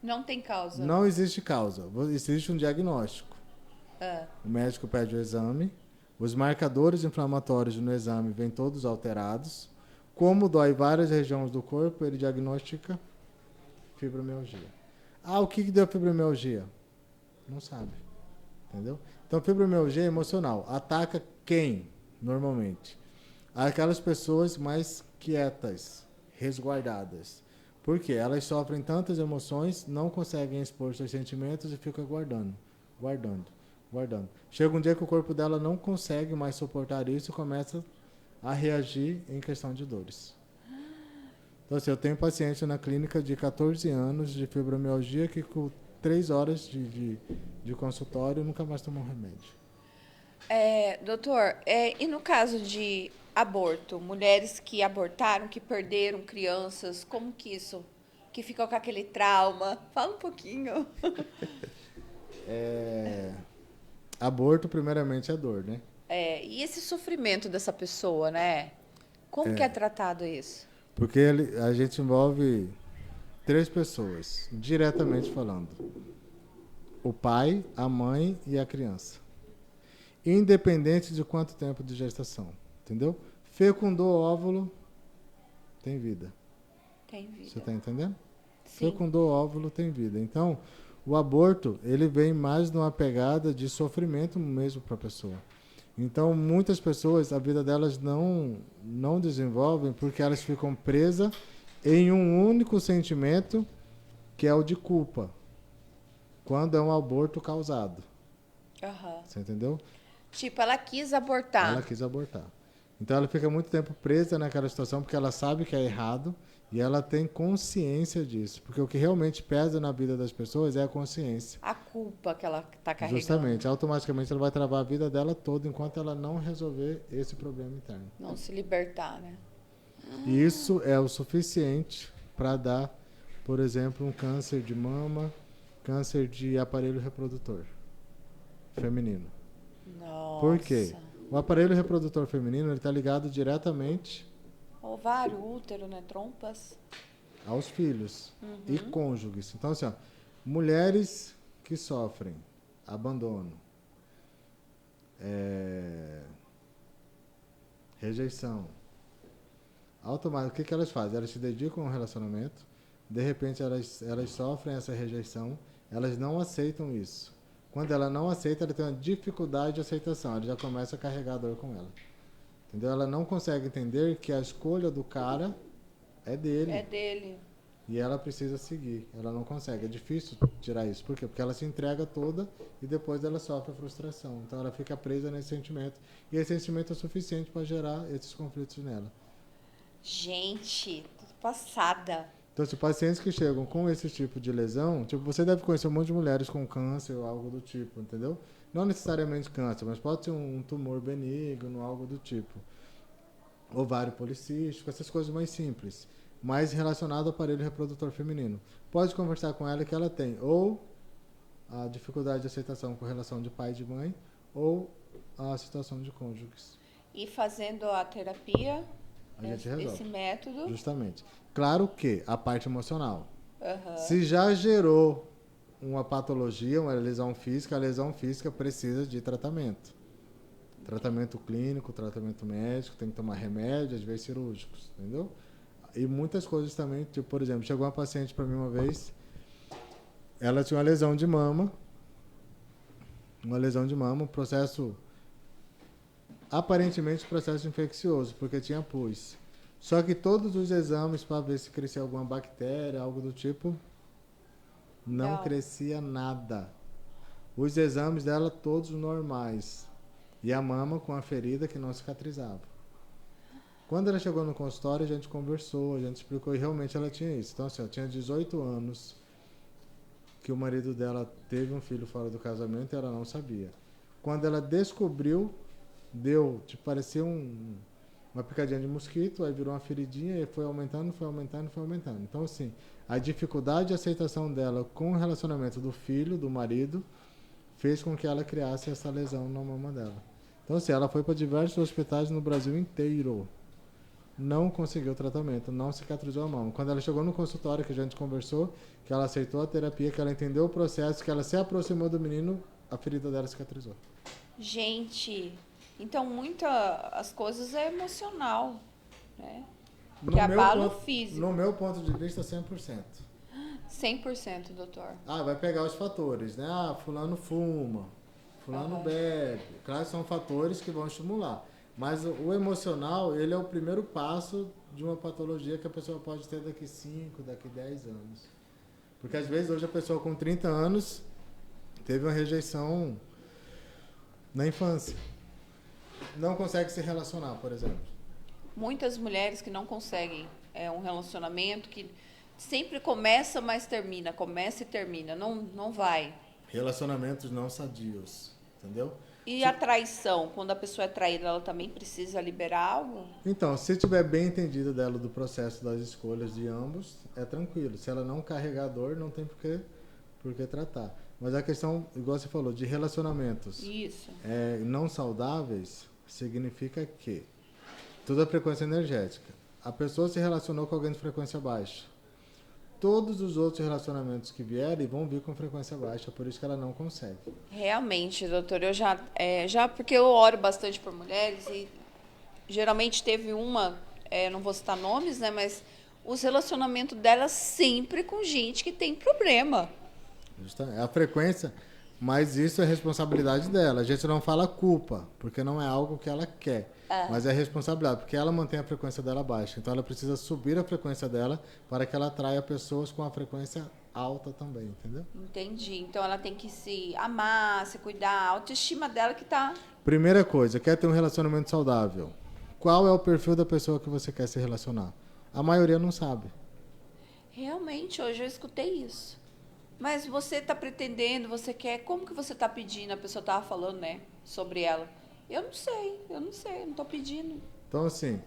Não tem causa. Não existe causa, existe um diagnóstico. Ah. O médico pede o exame, os marcadores inflamatórios no exame vêm todos alterados. Como dói várias regiões do corpo, ele diagnostica fibromialgia. Ah, o que deu fibromialgia? Não sabe. Entendeu? Então, fibromialgia é emocional. Ataca quem, normalmente? Aquelas pessoas mais quietas, resguardadas. Por quê? Elas sofrem tantas emoções, não conseguem expor seus sentimentos e ficam guardando. Chega um dia que o corpo dela não consegue mais suportar isso e começa a reagir em questão de dores. Então, assim, eu tenho paciente na clínica de 14 anos de fibromialgia que com 3 horas de consultório nunca mais tomou remédio. Doutor, e no caso de aborto, mulheres que abortaram, que perderam crianças, como que isso? Que ficam com aquele trauma? Fala um pouquinho. Aborto, primeiramente, é dor, né? E esse sofrimento dessa pessoa, né? Como que é tratado isso? Porque a gente envolve 3 pessoas, diretamente falando. O pai, a mãe e a criança. Independente de quanto tempo de gestação. Entendeu? Fecundou o óvulo, tem vida. Tem vida. Você está entendendo? Sim. Fecundou o óvulo, tem vida. Então, o aborto, ele vem mais numa pegada de sofrimento mesmo para a pessoa. Então, muitas pessoas, a vida delas não desenvolvem porque elas ficam presas em um único sentimento, que é o de culpa, quando é um aborto causado. Uhum. Você entendeu? Tipo, ela quis abortar. Ela quis abortar. Então, ela fica muito tempo presa naquela situação porque ela sabe que é errado e ela tem consciência disso. Porque o que realmente pesa na vida das pessoas é a consciência. A culpa que ela está carregando. Justamente. Automaticamente ela vai travar a vida dela toda enquanto ela não resolver esse problema interno. Não se libertar, né? E isso é o suficiente para dar, por exemplo, um câncer de mama, câncer de aparelho reprodutor feminino. Nossa. Por quê? O aparelho reprodutor feminino está ligado diretamente ovário, útero, né? Trompas. Aos filhos e cônjuges. Então, assim, ó, mulheres que sofrem abandono, rejeição, automático, o que elas fazem? Elas se dedicam a um relacionamento, de repente elas sofrem essa rejeição, elas não aceitam isso. Quando ela não aceita, ela tem uma dificuldade de aceitação, ela já começa a carregar a dor com ela. Entendeu? Ela não consegue entender que a escolha do cara é dele. É dele. E ela precisa seguir. Ela não consegue. É difícil tirar isso. Por quê? Porque ela se entrega toda e depois ela sofre a frustração. Então ela fica presa nesse sentimento. E esse sentimento é suficiente para gerar esses conflitos nela. Gente, tô passada. Então, se pacientes que chegam com esse tipo de lesão, tipo, você deve conhecer um monte de mulheres com câncer ou algo do tipo, entendeu? Não necessariamente câncer, mas pode ser um tumor benigno, algo do tipo. Ovário policístico, essas coisas mais simples, mais relacionado ao aparelho reprodutor feminino. Pode conversar com ela que ela tem ou a dificuldade de aceitação com relação de pai e de mãe, ou a situação de cônjuges. E fazendo a terapia, A gente resolve. esse método. Justamente. Claro que a parte emocional. Aham. Se já gerou uma patologia, uma lesão física, a lesão física precisa de tratamento. Tratamento clínico, tratamento médico, tem que tomar remédio, às vezes cirúrgicos, entendeu? E muitas coisas também, tipo, por exemplo, chegou uma paciente para mim uma vez, ela tinha uma lesão de mama, um processo, aparentemente processo infeccioso, porque tinha pus. Só que todos os exames para ver se crescia alguma bactéria, algo do tipo, não crescia nada. Os exames dela todos normais. E a mama com a ferida que não cicatrizava. Quando ela chegou no consultório, a gente conversou, a gente explicou e realmente ela tinha isso. Então, assim, ela tinha 18 anos, que o marido dela teve um filho fora do casamento e ela não sabia. Quando ela descobriu, deu, tipo, parecia uma picadinha de mosquito, aí virou uma feridinha e foi aumentando. Então, assim, a dificuldade de aceitação dela com o relacionamento do filho, do marido, fez com que ela criasse essa lesão na mama dela. Então, assim, ela foi para diversos hospitais no Brasil inteiro. Não conseguiu tratamento, não cicatrizou a mão. Quando ela chegou no consultório, que a gente conversou, que ela aceitou a terapia, que ela entendeu o processo, que ela se aproximou do menino, a ferida dela cicatrizou. Gente, então as coisas é emocional, né? No Que abala o ponto, físico. No meu ponto de vista, 100%. 100%, doutor. Vai pegar os fatores, né? Fulano fuma, fulano bebe. Claro que são fatores que vão estimular. Mas o emocional, ele é o primeiro passo de uma patologia que a pessoa pode ter daqui 5, daqui 10 anos. Porque às vezes hoje a pessoa com 30 anos teve uma rejeição na infância. Não consegue se relacionar, por exemplo. Muitas mulheres que não conseguem um relacionamento que sempre começa, mas termina. Começa e termina. Não vai. Relacionamentos não sadios, entendeu? E a traição? Quando a pessoa é traída, ela também precisa liberar algo? Então, se tiver bem entendido dela do processo das escolhas de ambos, é tranquilo. Se ela não carregar a dor, não tem por que tratar. Mas a questão, igual você falou, de relacionamentos não saudáveis, significa que tudo é frequência energética. A pessoa se relacionou com alguém de frequência baixa. Todos os outros relacionamentos que vierem vão vir com frequência baixa, por isso que ela não consegue. Realmente, doutor, eu já porque eu oro bastante por mulheres e geralmente teve não vou citar nomes, né, mas os relacionamentos delas sempre com gente que tem problema. É a frequência, mas isso é responsabilidade dela. A gente não fala culpa, porque não é algo que ela quer. Mas é responsabilidade, porque ela mantém a frequência dela baixa. Então ela precisa subir a frequência dela para que ela atraia pessoas com a frequência alta também, entendeu? Entendi. Então ela tem que se amar, se cuidar, a autoestima dela que tá... Primeira coisa, quer ter um relacionamento saudável. Qual é o perfil da pessoa que você quer se relacionar? A maioria não sabe. Realmente, hoje eu escutei isso. Mas você está pretendendo, você quer... Como que você está pedindo? A pessoa estava falando, né, sobre ela. Eu não sei, não estou pedindo. Então, assim,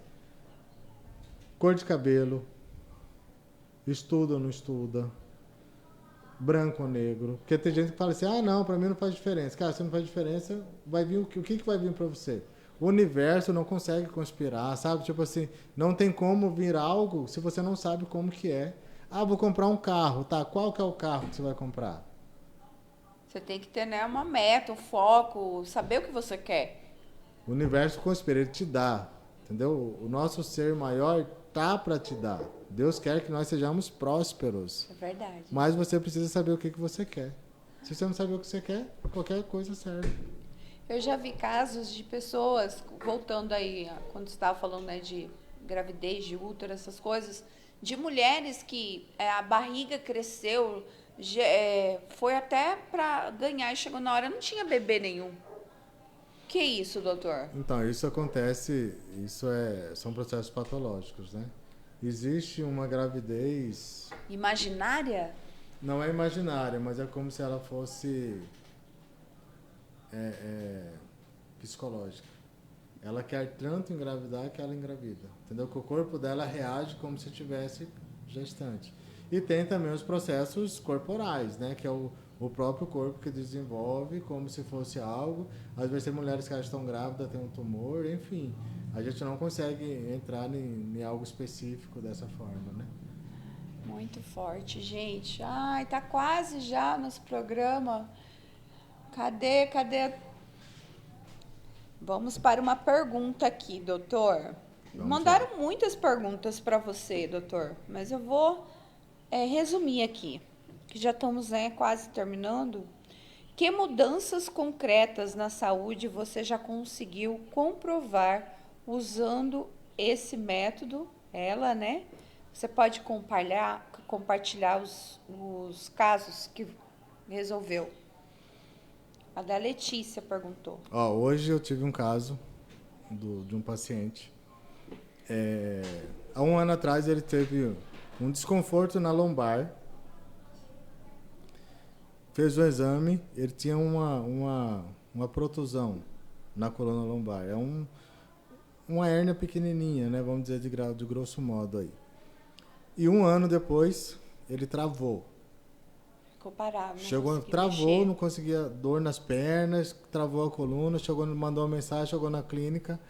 cor de cabelo, estuda ou não estuda, branco ou negro. Porque tem gente que fala assim, não, pra mim não faz diferença. Cara, se não faz diferença, vai vir o que vai vir pra você? O universo não consegue conspirar, sabe? Tipo assim, não tem como vir algo se você não sabe como que é. Vou comprar um carro, tá? Qual que é o carro que você vai comprar? Você tem que ter, né, uma meta, um foco, saber o que você quer. O universo conspira, ele te dá, entendeu? O nosso ser maior tá para te dar. Deus quer que nós sejamos prósperos. É verdade. Mas você precisa saber o que você quer. Se você não saber o que você quer, qualquer coisa serve. Eu já vi casos de pessoas, voltando aí, quando você estava falando, né, de gravidez, de útero, essas coisas, de mulheres que a barriga cresceu, foi até para ganhar e chegou na hora, não tinha bebê nenhum. Que isso, doutor? Então, isso acontece, são processos patológicos, né? Existe uma gravidez... Imaginária? Não é imaginária, mas é como se ela fosse psicológica. Ela quer tanto engravidar que ela engravida. Entendeu? Que o corpo dela reage como se tivesse gestante. E tem também os processos corporais, né? Que é o próprio corpo que desenvolve como se fosse algo. Às vezes tem mulheres que estão grávidas, tem um tumor, enfim. A gente não consegue entrar em algo específico dessa forma, né? Muito forte, gente. Ai, tá quase já nosso programa. Cadê? Vamos para uma pergunta aqui, doutor. Mandaram muitas perguntas para você, doutor, mas eu vou resumir aqui, que já estamos quase terminando. Que mudanças concretas na saúde você já conseguiu comprovar usando esse método? Ela, né? Você pode compartilhar os casos que resolveu. A da Letícia perguntou. Hoje eu tive um caso de um paciente. Há um ano atrás ele teve um desconforto na lombar. Fez o exame, ele tinha uma protusão na coluna lombar. É uma hérnia pequenininha, né? Vamos dizer de grosso modo aí. E um ano depois, ele travou. Ficou parado. Travou, não conseguia, dor nas pernas, travou a coluna, mandou uma mensagem, chegou na clínica.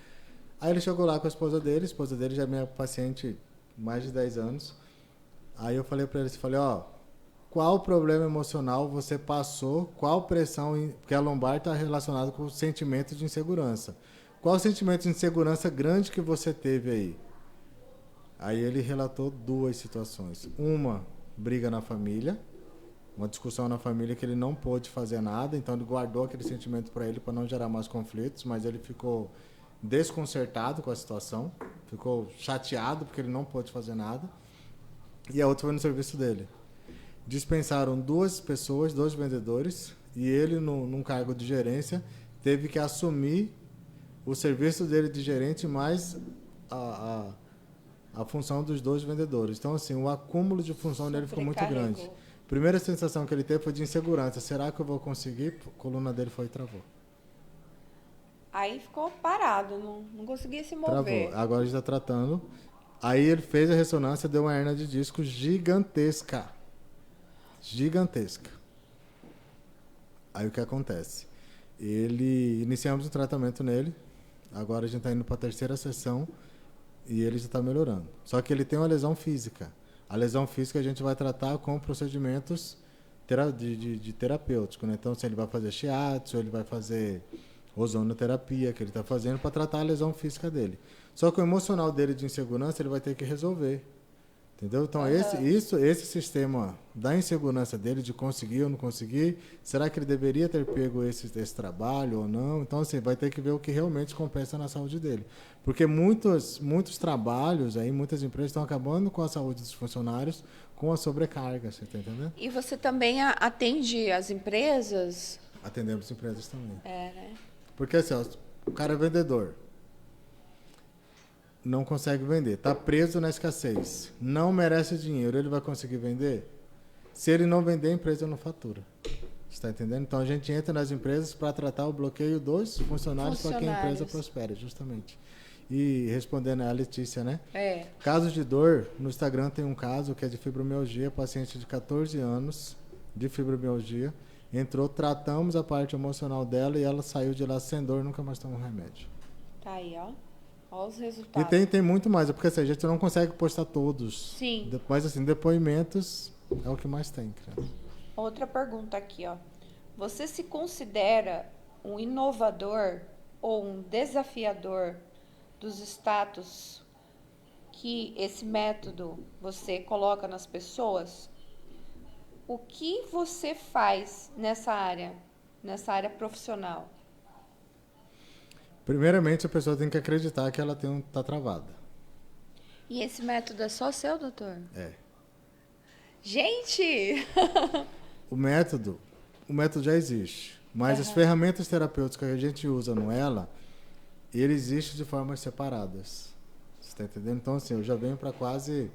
Aí ele chegou lá com a esposa dele já é minha paciente mais de 10 anos. Aí eu falei para ele, qual problema emocional você passou, qual pressão, porque a lombar está relacionada com o sentimento de insegurança. Qual sentimento de insegurança grande que você teve aí? Aí ele relatou 2 situações. Uma, briga na família, uma discussão na família que ele não pôde fazer nada, então ele guardou aquele sentimento para ele para não gerar mais conflitos, mas ele ficou desconcertado com a situação, ficou chateado porque ele não pôde fazer nada. E a outra foi no serviço dele. Dispensaram 2 pessoas, 2 vendedores, e ele, num cargo de gerência, teve que assumir o serviço dele de gerente mais a função dos 2 vendedores. Então, assim, o acúmulo de função dele ficou muito grande. Primeira sensação que ele teve foi de insegurança. Será que eu vou conseguir? A coluna dele foi e travou. Aí ficou parado, não conseguia se mover. Travou. Agora ele está tratando. Aí ele fez a ressonância, deu uma hérnia de disco gigantesca. Gigantesca. Aí o que acontece? Iniciamos um tratamento nele. Agora a gente está indo para a 3ª sessão e ele já está melhorando. Só que ele tem uma lesão física. A lesão física a gente vai tratar com procedimentos de terapêutico, né? Então, se ele vai fazer shiatsu, ele vai fazer ozonoterapia, que ele está fazendo para tratar a lesão física dele. Só que o emocional dele de insegurança ele vai ter que resolver. Entendeu? Então, esse sistema da insegurança dele, de conseguir ou não conseguir, será que ele deveria ter pego esse trabalho ou não? Então, assim, vai ter que ver o que realmente compensa na saúde dele. Porque muitos trabalhos, muitas empresas estão acabando com a saúde dos funcionários com a sobrecarga, você está entendendo? E você também atende as empresas? Atendemos empresas também. Né? Porque, assim, o cara é vendedor. Não consegue vender, está preso na escassez, não merece dinheiro, ele vai conseguir vender? Se ele não vender, a empresa não fatura. Está entendendo? Então a gente entra nas empresas para tratar o bloqueio dos funcionários para que a empresa prospere, justamente. E respondendo a Letícia, né? Casos de dor, no Instagram tem um caso que é de fibromialgia, paciente de 14 anos de fibromialgia, entrou, tratamos a parte emocional dela e ela saiu de lá sem dor, nunca mais tomou remédio. Tá aí, ó. Olha os resultados. E tem muito mais, porque assim, a gente não consegue postar todos. Sim. Mas assim, depoimentos é o que mais tem, cara. Outra pergunta aqui, ó. Você se considera um inovador ou um desafiador dos status que esse método você coloca nas pessoas, o que você faz nessa área profissional? Primeiramente, a pessoa tem que acreditar que ela tá travada. E esse método é só seu, doutor? É. Gente! O método já existe, mas as ferramentas terapêuticas que a gente usa no Ela, ele existe de formas separadas. Você está entendendo? Então, assim, eu já venho para quase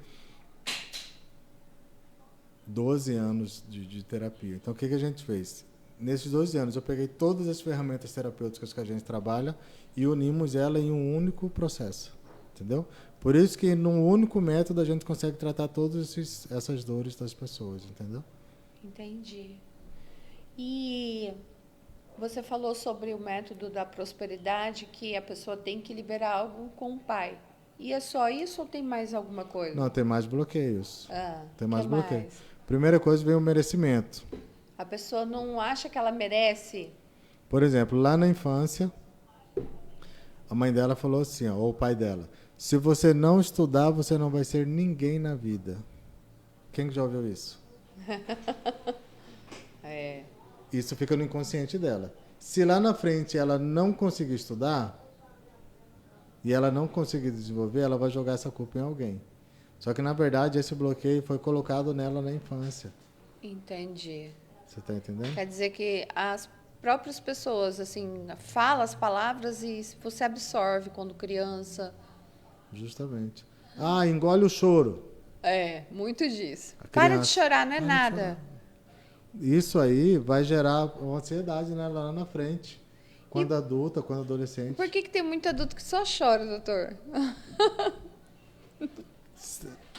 12 anos de terapia. Então, o que a gente fez? Nesses 12 anos, eu peguei todas as ferramentas terapêuticas que a gente trabalha e unimos ela em um único processo. Entendeu? Por isso que num único método a gente consegue tratar todas essas dores das pessoas, entendeu? Entendi. E você falou sobre o método da prosperidade, que a pessoa tem que liberar algo com o pai. E é só isso ou tem mais alguma coisa? Não, tem mais bloqueios. Tem mais que bloqueio. mais? Primeira coisa vem o merecimento. A pessoa não acha que ela merece. Por exemplo, lá na infância, a mãe dela falou assim, ó, ou o pai dela, se você não estudar, você não vai ser ninguém na vida. Quem já ouviu isso? É. Isso fica no inconsciente dela. Se lá na frente ela não conseguir estudar e ela não conseguir desenvolver, ela vai jogar essa culpa em alguém. Só que, na verdade, esse bloqueio foi colocado nela na infância. Entendi. Você está entendendo? Quer dizer que as próprias pessoas, assim, falam as palavras e você absorve quando criança. Justamente. Ah, engole o choro. É, muito disso. A Para criança, de chorar, não é para de nada. chorar. Isso aí vai gerar uma ansiedade, né, lá na frente. Quando adulta, quando adolescente. Por que tem muito adulto que só chora, doutor?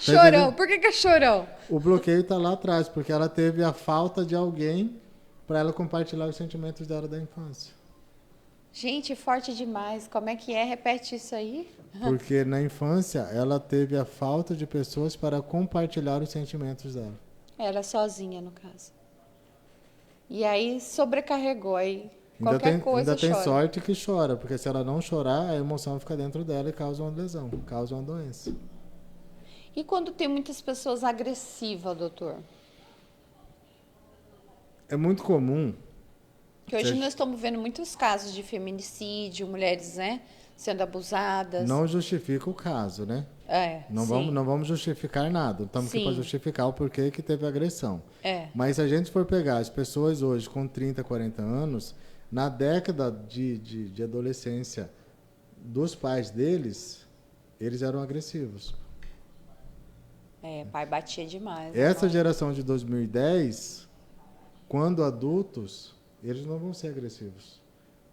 Chorão. Por que é chorão? O bloqueio está lá atrás, porque ela teve a falta de alguém para ela compartilhar os sentimentos dela da infância. Gente, forte demais. Como é que é? Repete isso aí. Porque na infância ela teve a falta de pessoas para compartilhar os sentimentos dela. Era sozinha, no caso. E aí sobrecarregou. Aí qualquer coisa ainda tem chora. sorte que chora, porque se ela não chorar, a emoção fica dentro dela e causa uma lesão, causa uma doença. E quando tem muitas pessoas agressivas, doutor? É muito comum. Que hoje nós estamos vendo muitos casos de feminicídio, mulheres, né, sendo abusadas. Não justifica o caso, né? Não vamos justificar nada. Estamos aqui para justificar o porquê que teve agressão. Mas se a gente for pegar as pessoas hoje com 30, 40 anos, na década de adolescência dos pais deles, eles eram agressivos. Pai batia demais. Essa geração de 2010, quando adultos, eles não vão ser agressivos.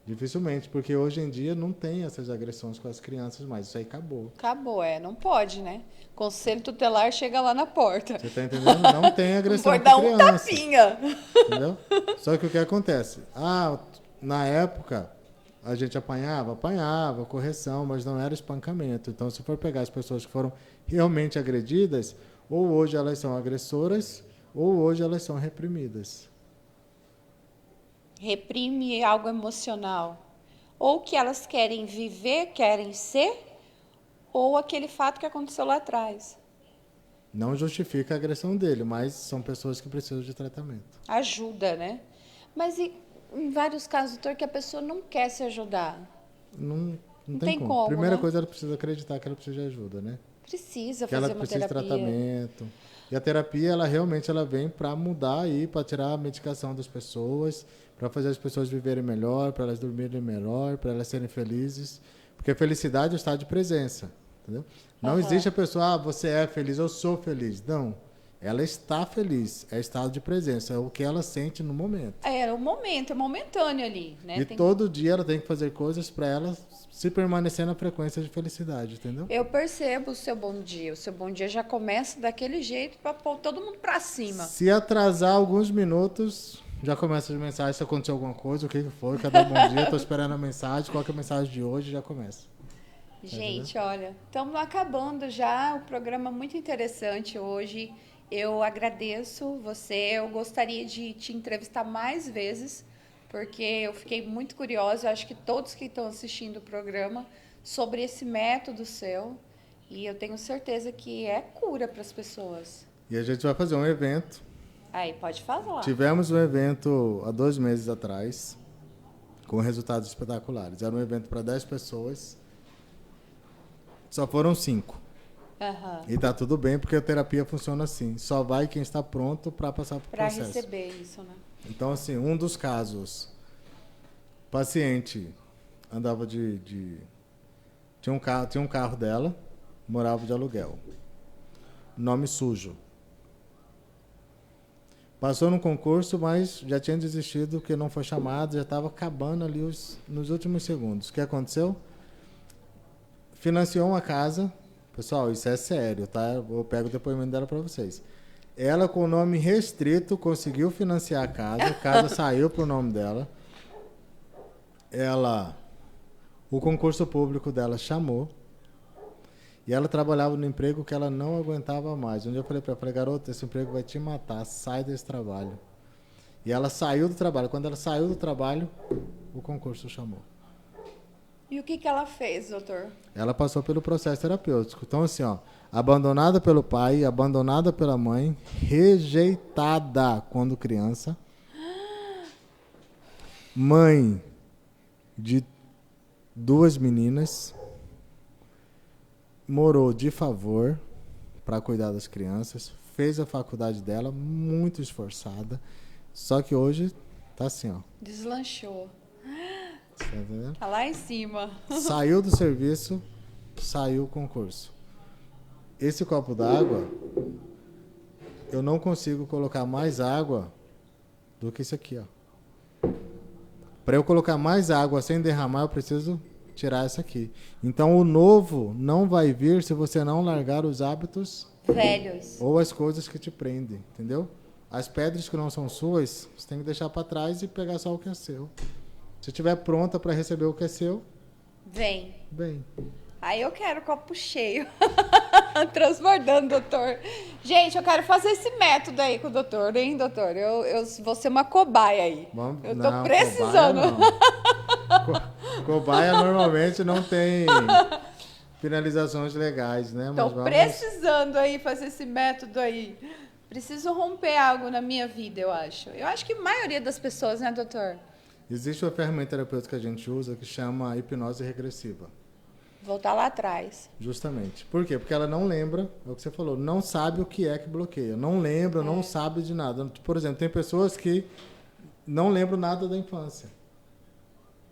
Dificilmente, porque hoje em dia não tem essas agressões com as crianças mais. Isso aí acabou. Acabou, não pode, né? Conselho tutelar chega lá na porta. Você tá entendendo? Não tem agressão com criança. Pode dar um tapinha. Entendeu? Só que o que acontece? Na época, a gente apanhava, correção, mas não era espancamento. Então, se for pegar as pessoas que foram realmente agredidas, ou hoje elas são agressoras, ou hoje elas são reprimidas. Reprime algo emocional. Ou que elas querem viver, querem ser, ou aquele fato que aconteceu lá atrás. Não justifica a agressão dele, mas são pessoas que precisam de tratamento. Ajuda, né? Mas em vários casos, doutor, que a pessoa não quer se ajudar. Não tem como. Primeira coisa, ela precisa acreditar que ela precisa de ajuda, né? Precisa que fazer ela uma precisa terapia. De tratamento. E a terapia, ela realmente vem para mudar aí, para tirar a medicação das pessoas, para fazer as pessoas viverem melhor, para elas dormirem melhor, para elas serem felizes. Porque a felicidade é o estado de presença, entendeu? Não existe a pessoa, você é feliz, eu sou feliz. Não. Ela está feliz, é estado de presença, é o que ela sente no momento. É o momento, é momentâneo ali, né? E todo dia ela tem que fazer coisas para ela se permanecer na frequência de felicidade, entendeu? Eu percebo o seu bom dia. O seu bom dia já começa daquele jeito para pôr todo mundo para cima. Se atrasar alguns minutos, já começa as mensagens, se aconteceu alguma coisa, o que foi, cadê o bom dia, estou esperando a mensagem, qual que é a mensagem de hoje, já começa. Gente, olha, estamos acabando já, o programa muito interessante hoje. Eu agradeço você, eu gostaria de te entrevistar mais vezes, porque eu fiquei muito curiosa, eu acho que todos que estão assistindo o programa, sobre esse método seu. E eu tenho certeza que é cura para as pessoas. E a gente vai fazer um evento. Aí, pode falar. Tivemos um evento há 2 meses atrás, com resultados espetaculares. Era um evento para 10 pessoas. Só foram 5. Aham. E tá tudo bem, porque a terapia funciona assim. Só vai quem está pronto para passar por Para processo. receber isso, né? Então, assim, um dos casos, paciente andava tinha um carro dela, morava de aluguel. Nome sujo. Passou no concurso, mas já tinha desistido porque não foi chamado, já estava acabando ali nos últimos segundos. O que aconteceu? Financiou uma casa. Pessoal, isso é sério, tá? Eu pego o depoimento dela para vocês. Ela, com o nome restrito, conseguiu financiar a casa saiu pro nome dela. O concurso público dela chamou, e ela trabalhava no emprego que ela não aguentava mais. Um dia eu falei para ela, garota, esse emprego vai te matar, sai desse trabalho. E ela saiu do trabalho. Quando ela saiu do trabalho, o concurso chamou. E o que ela fez, doutor? Ela passou pelo processo terapêutico. Então, assim, ó, abandonada pelo pai, abandonada pela mãe, rejeitada quando criança, mãe de 2 meninas, morou de favor para cuidar das crianças, fez a faculdade dela, muito esforçada, só que hoje tá assim, ó. Deslanchou. Tá entendendo? Tá lá em cima. Saiu do serviço, saiu o concurso. Esse copo d'água, eu não consigo colocar mais água do que isso aqui, ó. Para eu colocar mais água sem derramar, eu preciso tirar essa aqui. Então, o novo não vai vir se você não largar os hábitos velhos ou as coisas que te prendem, entendeu? As pedras que não são suas, você tem que deixar para trás e pegar só o que é seu. Se estiver pronta para receber o que é seu, vem. Aí eu quero copo cheio. Transbordando, doutor. Gente, eu quero fazer esse método aí com o doutor, hein, doutor? Eu vou ser uma cobaia aí. Eu tô precisando. Cobaia normalmente não tem finalizações legais, né? Tô precisando aí fazer esse método aí. Preciso romper algo na minha vida, eu acho. Eu acho que a maioria das pessoas, né, doutor? Existe uma ferramenta terapêutica que a gente usa que chama hipnose regressiva. Voltar lá atrás. Justamente. Por quê? Porque ela não lembra, é o que você falou, não sabe o que é que bloqueia. Não lembra, não sabe de nada. Por exemplo, tem pessoas que não lembram nada da infância.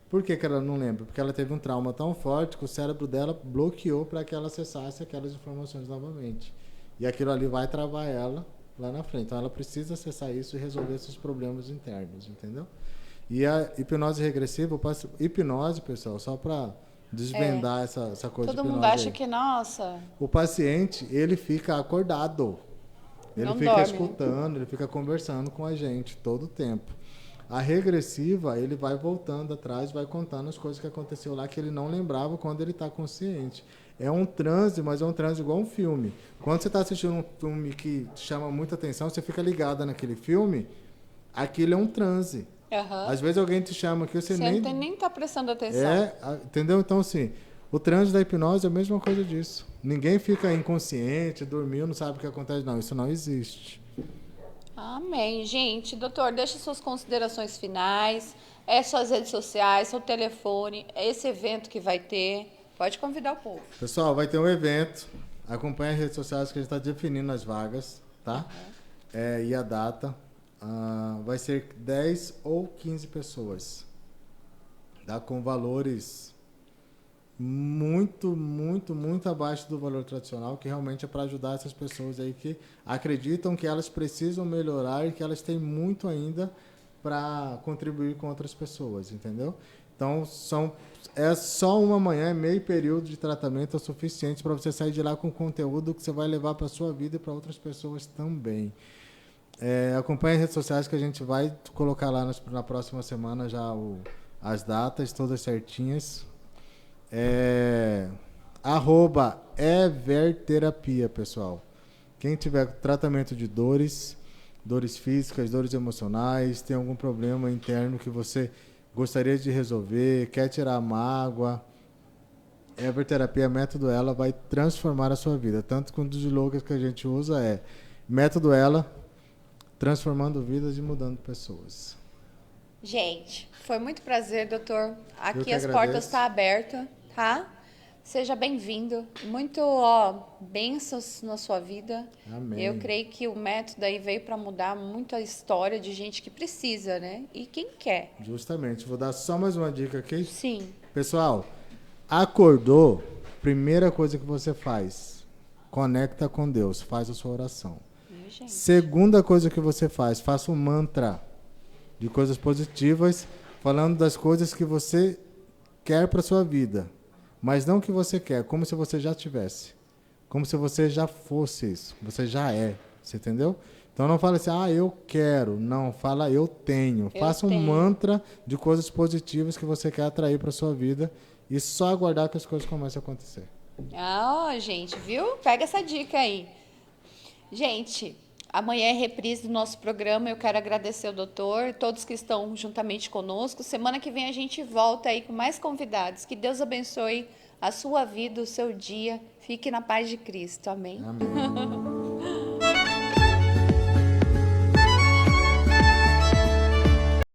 Por que ela não lembra? Porque ela teve um trauma tão forte que o cérebro dela bloqueou para que ela acessasse aquelas informações novamente. E aquilo ali vai travar ela lá na frente. Então ela precisa acessar isso e resolver esses problemas internos, entendeu? E a hipnose regressiva, hipnose, pessoal, só para desvendar essa coisa. Todo mundo acha que, nossa... O paciente, ele fica acordado. Ele não fica dorme, escutando, ele fica conversando com a gente todo o tempo. A regressiva, ele vai voltando atrás, vai contando as coisas que aconteceu lá que ele não lembrava quando ele está consciente. É um transe, mas é um transe igual um filme. Quando você está assistindo um filme que chama muita atenção, você fica ligado naquele filme, aquilo é um transe. Uhum. Às vezes alguém te chama que você nem está prestando atenção. Entendeu? Então, assim, o transe da hipnose é a mesma coisa disso. Ninguém fica inconsciente, dormiu, não sabe o que acontece. Não, isso não existe. Amém. Gente, doutor, deixa suas considerações finais, suas redes sociais, seu telefone, esse evento que vai ter. Pode convidar o povo. Pessoal, vai ter um evento. Acompanhe as redes sociais que a gente está definindo as vagas, tá? Uhum. E a data. Vai ser 10 ou 15 pessoas. Tá? Com valores muito, muito, muito abaixo do valor tradicional, que realmente é para ajudar essas pessoas aí que acreditam que elas precisam melhorar e que elas têm muito ainda para contribuir com outras pessoas, entendeu? Então, é só uma manhã, meio período de tratamento é o suficiente para você sair de lá com conteúdo que você vai levar para a sua vida e para outras pessoas também. Acompanhe as redes sociais que a gente vai colocar lá na próxima semana já as datas todas certinhas. @everterapia, pessoal. Quem tiver tratamento de dores físicas, dores emocionais, tem algum problema interno que você gostaria de resolver, quer tirar mágoa, Everterapia, método ela vai transformar a sua vida. Tanto que um dos slogans que a gente usa é método ela, transformando vidas e mudando pessoas. Gente, foi muito prazer, doutor. Aqui que as agradeço. portas estão abertas, tá? Seja bem-vindo. Muito, ó, bênçãos na sua vida. Amém. Eu creio que o método aí veio para mudar muito a história de gente que precisa, né? E quem quer. Justamente. Vou dar só mais uma dica aqui. Sim. Pessoal, acordou, primeira coisa que você faz, conecta com Deus, faz a sua oração. Gente. Segunda coisa que você faz, faça um mantra de coisas positivas, falando das coisas que você quer para sua vida, mas não que você quer, como se você já tivesse, como se você já fosse isso, você já é, você entendeu? Então não fala assim, eu quero, não, fala eu tenho. Faça um mantra de coisas positivas que você quer atrair para sua vida e só aguardar que as coisas comecem a acontecer. Gente, viu? Pega essa dica aí. Gente, amanhã é reprise do nosso programa. Eu quero agradecer ao doutor, todos que estão juntamente conosco. Semana que vem a gente volta aí com mais convidados. Que Deus abençoe a sua vida, o seu dia. Fique na paz de Cristo. Amém. Amém.